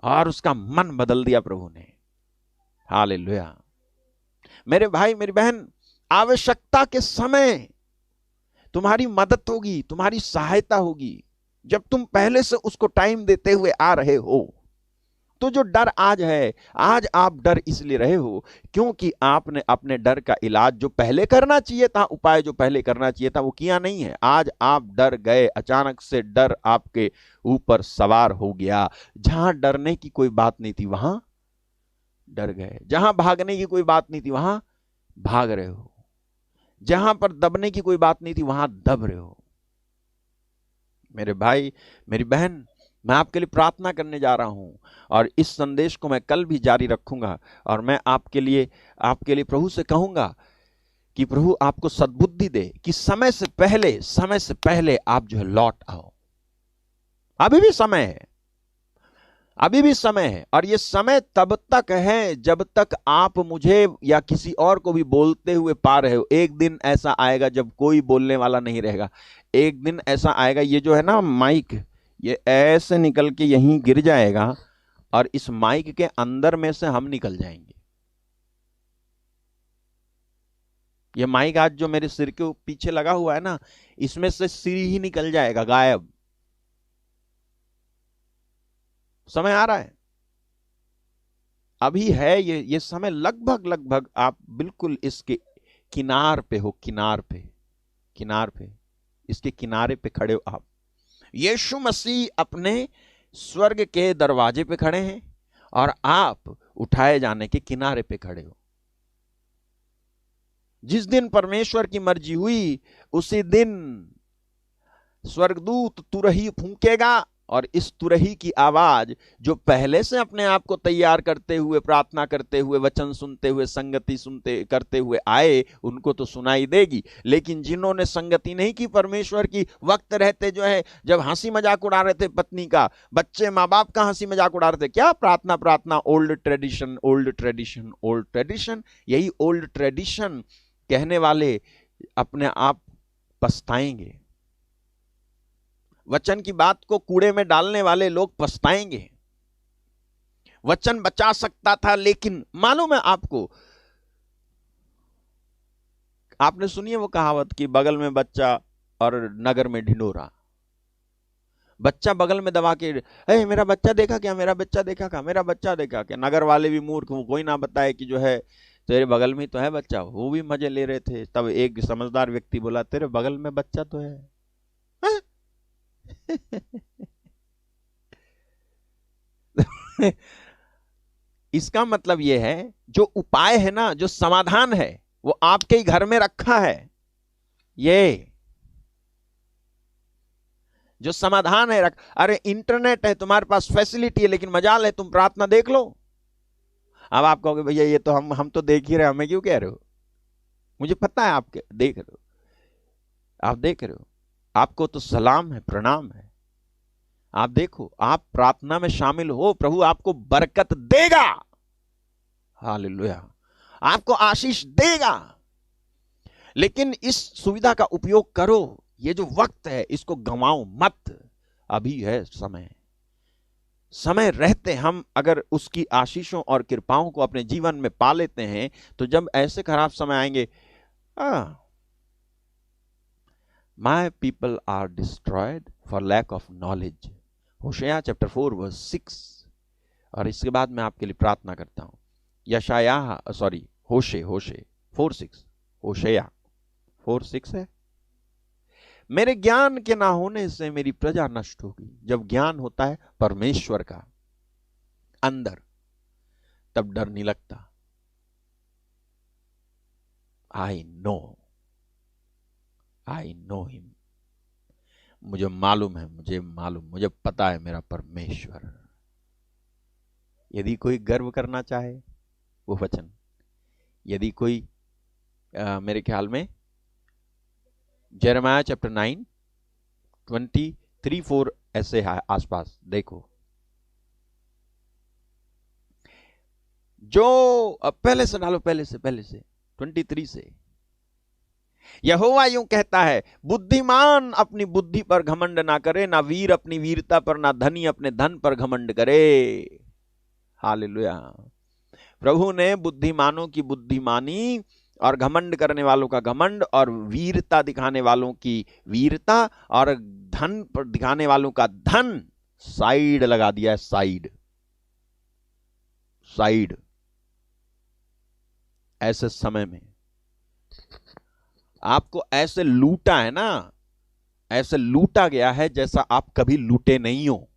और उसका मन बदल दिया प्रभु ने। हालेलुया। मेरे भाई मेरी बहन, आवश्यकता के समय तुम्हारी मदद होगी, तुम्हारी सहायता होगी, जब तुम पहले से उसको टाइम देते हुए आ रहे हो। तो जो डर आज है, आज आप डर इसलिए रहे हो क्योंकि आपने अपने डर का इलाज जो पहले करना चाहिए था, उपाय जो पहले करना चाहिए था, वो किया नहीं है। आज आप डर गए, अचानक से डर आपके ऊपर सवार हो गया। जहां डरने की कोई बात नहीं थी वहां डर गए, जहां भागने की कोई बात नहीं थी वहां भाग रहे हो, जहां पर दबने की कोई बात नहीं थी वहां दब रहे हो। मेरे भाई, मेरी बहन, मैं आपके लिए प्रार्थना करने जा रहा हूं और इस संदेश को मैं कल भी जारी रखूंगा और मैं आपके लिए प्रभु से कहूंगा कि प्रभु आपको सद्बुद्धि दे कि समय से पहले आप जो है लौट आओ। अभी भी समय है, अभी भी समय है, और ये समय तब तक है जब तक आप मुझे या किसी और को भी बोलते हुए पा रहे हो। एक दिन ऐसा आएगा जब कोई बोलने वाला नहीं रहेगा। एक दिन ऐसा आएगा, ये जो है ना माइक, ये ऐसे निकल के यहीं गिर जाएगा और इस माइक के अंदर में से हम निकल जाएंगे। ये माइक आज जो मेरे सिर के पीछे लगा हुआ है ना, इसमें से सिर ही निकल जाएगा, गायब। समय आ रहा है, अभी है ये समय। लगभग आप बिल्कुल इसके किनार पे हो, किनार पे इसके किनारे पे खड़े हो आप। यीशु मसीह अपने स्वर्ग के दरवाजे पे खड़े हैं और आप उठाए जाने के किनारे पे खड़े हो। जिस दिन परमेश्वर की मर्जी हुई उसी दिन स्वर्गदूत तुरही फूंकेगा और इस तुरही की आवाज जो पहले से अपने आप को तैयार करते हुए, प्रार्थना करते हुए, वचन सुनते हुए, संगति करते हुए आए, उनको तो सुनाई देगी। लेकिन जिन्होंने संगति नहीं की परमेश्वर की, वक्त रहते जो है, जब हंसी मजाक उड़ा रहे थे पत्नी का, बच्चे माँ बाप का हंसी मजाक उड़ा रहे थे, क्या प्रार्थना, ओल्ड ट्रेडिशन। यही ओल्ड ट्रेडिशन कहने वाले अपने आप पछताएंगे। वचन की बात को कूड़े में डालने वाले लोग पछताएंगे। वचन बचा सकता था, लेकिन मालूम है आपको, आपने सुनी है वो कहावत कि बगल में बच्चा और नगर में ढिंढोरा। बच्चा बगल में दबा के, मेरा बच्चा देखा क्या, मेरा बच्चा देखा क्या, मेरा बच्चा देखा क्या। नगर वाले भी मूर्ख, कोई ना बताए कि जो है तेरे बगल में तो है बच्चा। वो भी मजे ले रहे थे। तब एक समझदार व्यक्ति बोला, तेरे बगल में बच्चा तो है। इसका मतलब यह है, जो उपाय है ना, जो समाधान है, वो आपके ही घर में रखा है। ये जो समाधान है अरे इंटरनेट है, तुम्हारे पास फैसिलिटी है, लेकिन मजाल है तुम प्रार्थना देख लो। अब आप कहोगे भैया ये तो हम तो देख ही रहे, हमें क्यों कह रहे हो। मुझे पता है आप देख रहे हो, आप देख रहे हो, आपको तो सलाम है, प्रणाम है। आप देखो, आप प्रार्थना में शामिल हो, प्रभु आपको बरकत देगा। हालेलुया, आपको आशीष देगा। लेकिन इस सुविधा का उपयोग करो। ये जो वक्त है इसको गंवाओ मत। अभी है समय रहते हम अगर उसकी आशीषों और कृपाओं को अपने जीवन में पा लेते हैं, तो जब ऐसे खराब समय आएंगे, My people are destroyed for lack of knowledge। होशेया चैप्टर 4 वर्स 6। और इसके बाद मैं आपके लिए प्रार्थना करता हूं। होशे 4:6। होशेया 4:6 है। मेरे ज्ञान के ना होने से मेरी प्रजा नष्ट होगी। जब ज्ञान होता है परमेश्वर का अंदर, तब डर नहीं लगता। I know him. मुझे मालूम है, मुझे पता है मेरा परमेश्वर। यदि कोई गर्व करना चाहे वो वचन, यदि कोई मेरे ख्याल में यिर्मयाह चैप्टर 9 23-4 ऐसे है आसपास, देखो जो पहले से डालो, पहले से 23 से। यहोवा यूं कहता है, बुद्धिमान अपनी बुद्धि पर घमंड ना करे, ना वीर अपनी वीरता पर, ना धनी अपने धन पर घमंड करे। हालेलुया। प्रभु ने बुद्धिमानों की बुद्धिमानी और घमंड करने वालों का घमंड, और वीरता दिखाने वालों की वीरता, और धन पर दिखाने वालों का धन साइड लगा दिया है। Side side. ऐसे समय में आपको ऐसे लूटा है ना, ऐसे लूटा गया है जैसा आप कभी लूटे नहीं हो,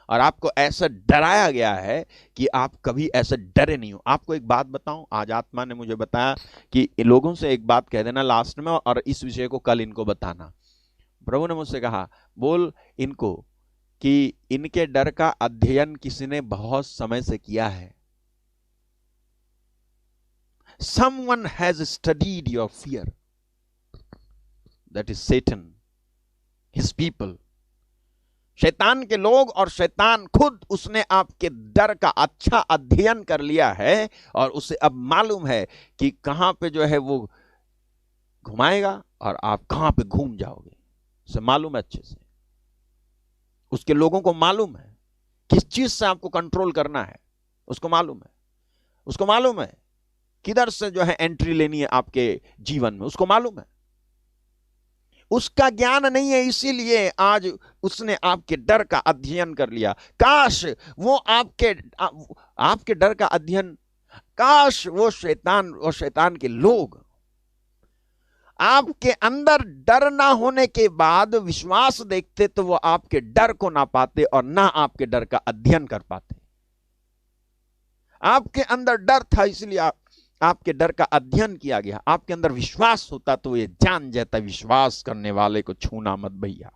और आपको ऐसे डराया गया है कि आप कभी ऐसे डरे नहीं हो। आपको एक बात बताऊं, आज आत्मा ने मुझे बताया कि लोगों से एक बात कह देना लास्ट में, और इस विषय को कल इनको बताना। प्रभु ने मुझसे कहा, बोल इनको कि इनके डर का अध्ययन किसी ने बहुत समय से किया है। Someone has studied your fear. That is Satan, his people. शैतान के लोग और शैतान खुद, उसने आपके डर का अच्छा अध्ययन कर लिया है, और उसे अब मालूम है कि कहां पे जो है वो घुमाएगा और आप कहां पे घूम जाओगे। उसे मालूम है अच्छे से, उसके लोगों को मालूम है किस चीज से आपको कंट्रोल करना है। उसको मालूम है, उसको मालूम है किधर से जो है एंट्री लेनी है आपके जीवन में, उसको मालूम है। उसका ज्ञान नहीं है, इसीलिए आज उसने आपके डर का अध्ययन कर लिया। काश वो आपके डर का अध्ययन, काश वो शैतान के लोग आपके अंदर डर ना होने के बाद विश्वास देखते, तो वो आपके डर को ना पाते और ना आपके डर का अध्ययन कर पाते। आपके अंदर डर था, इसलिए आपके डर का अध्ययन किया गया। आपके अंदर विश्वास होता तो ये जान जाता, विश्वास करने वाले को छूना मत भैया।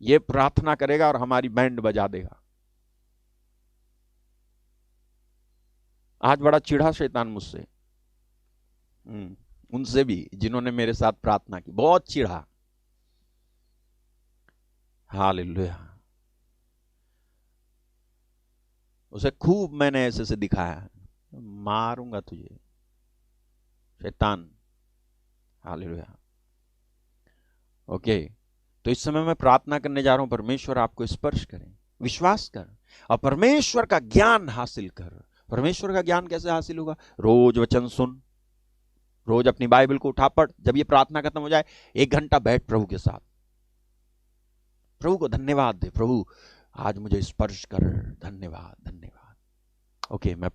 ये प्रार्थना करेगा और हमारी बैंड बजा देगा। आज बड़ा चिढ़ा शैतान मुझसे, उनसे भी जिन्होंने मेरे साथ प्रार्थना की, बहुत चिढ़ा। हालेलुया। उसे खूब मैंने ऐसे से दिखाया, मारूंगा तुझे शैतान। हालेलुया। ओके, तो इस समय मैं प्रार्थना करने जा रहा हूं, परमेश्वर आपको स्पर्श करें। विश्वास कर और परमेश्वर का ज्ञान हासिल कर। परमेश्वर का ज्ञान कैसे हासिल होगा? रोज वचन सुन, रोज अपनी बाइबल को उठा पढ़। जब ये प्रार्थना खत्म हो जाए, 1 घंटा बैठ प्रभु के साथ, प्रभु को धन्यवाद दे। प्रभु आज मुझे स्पर्श कर, धन्यवाद धन्यवाद। ओके, मैं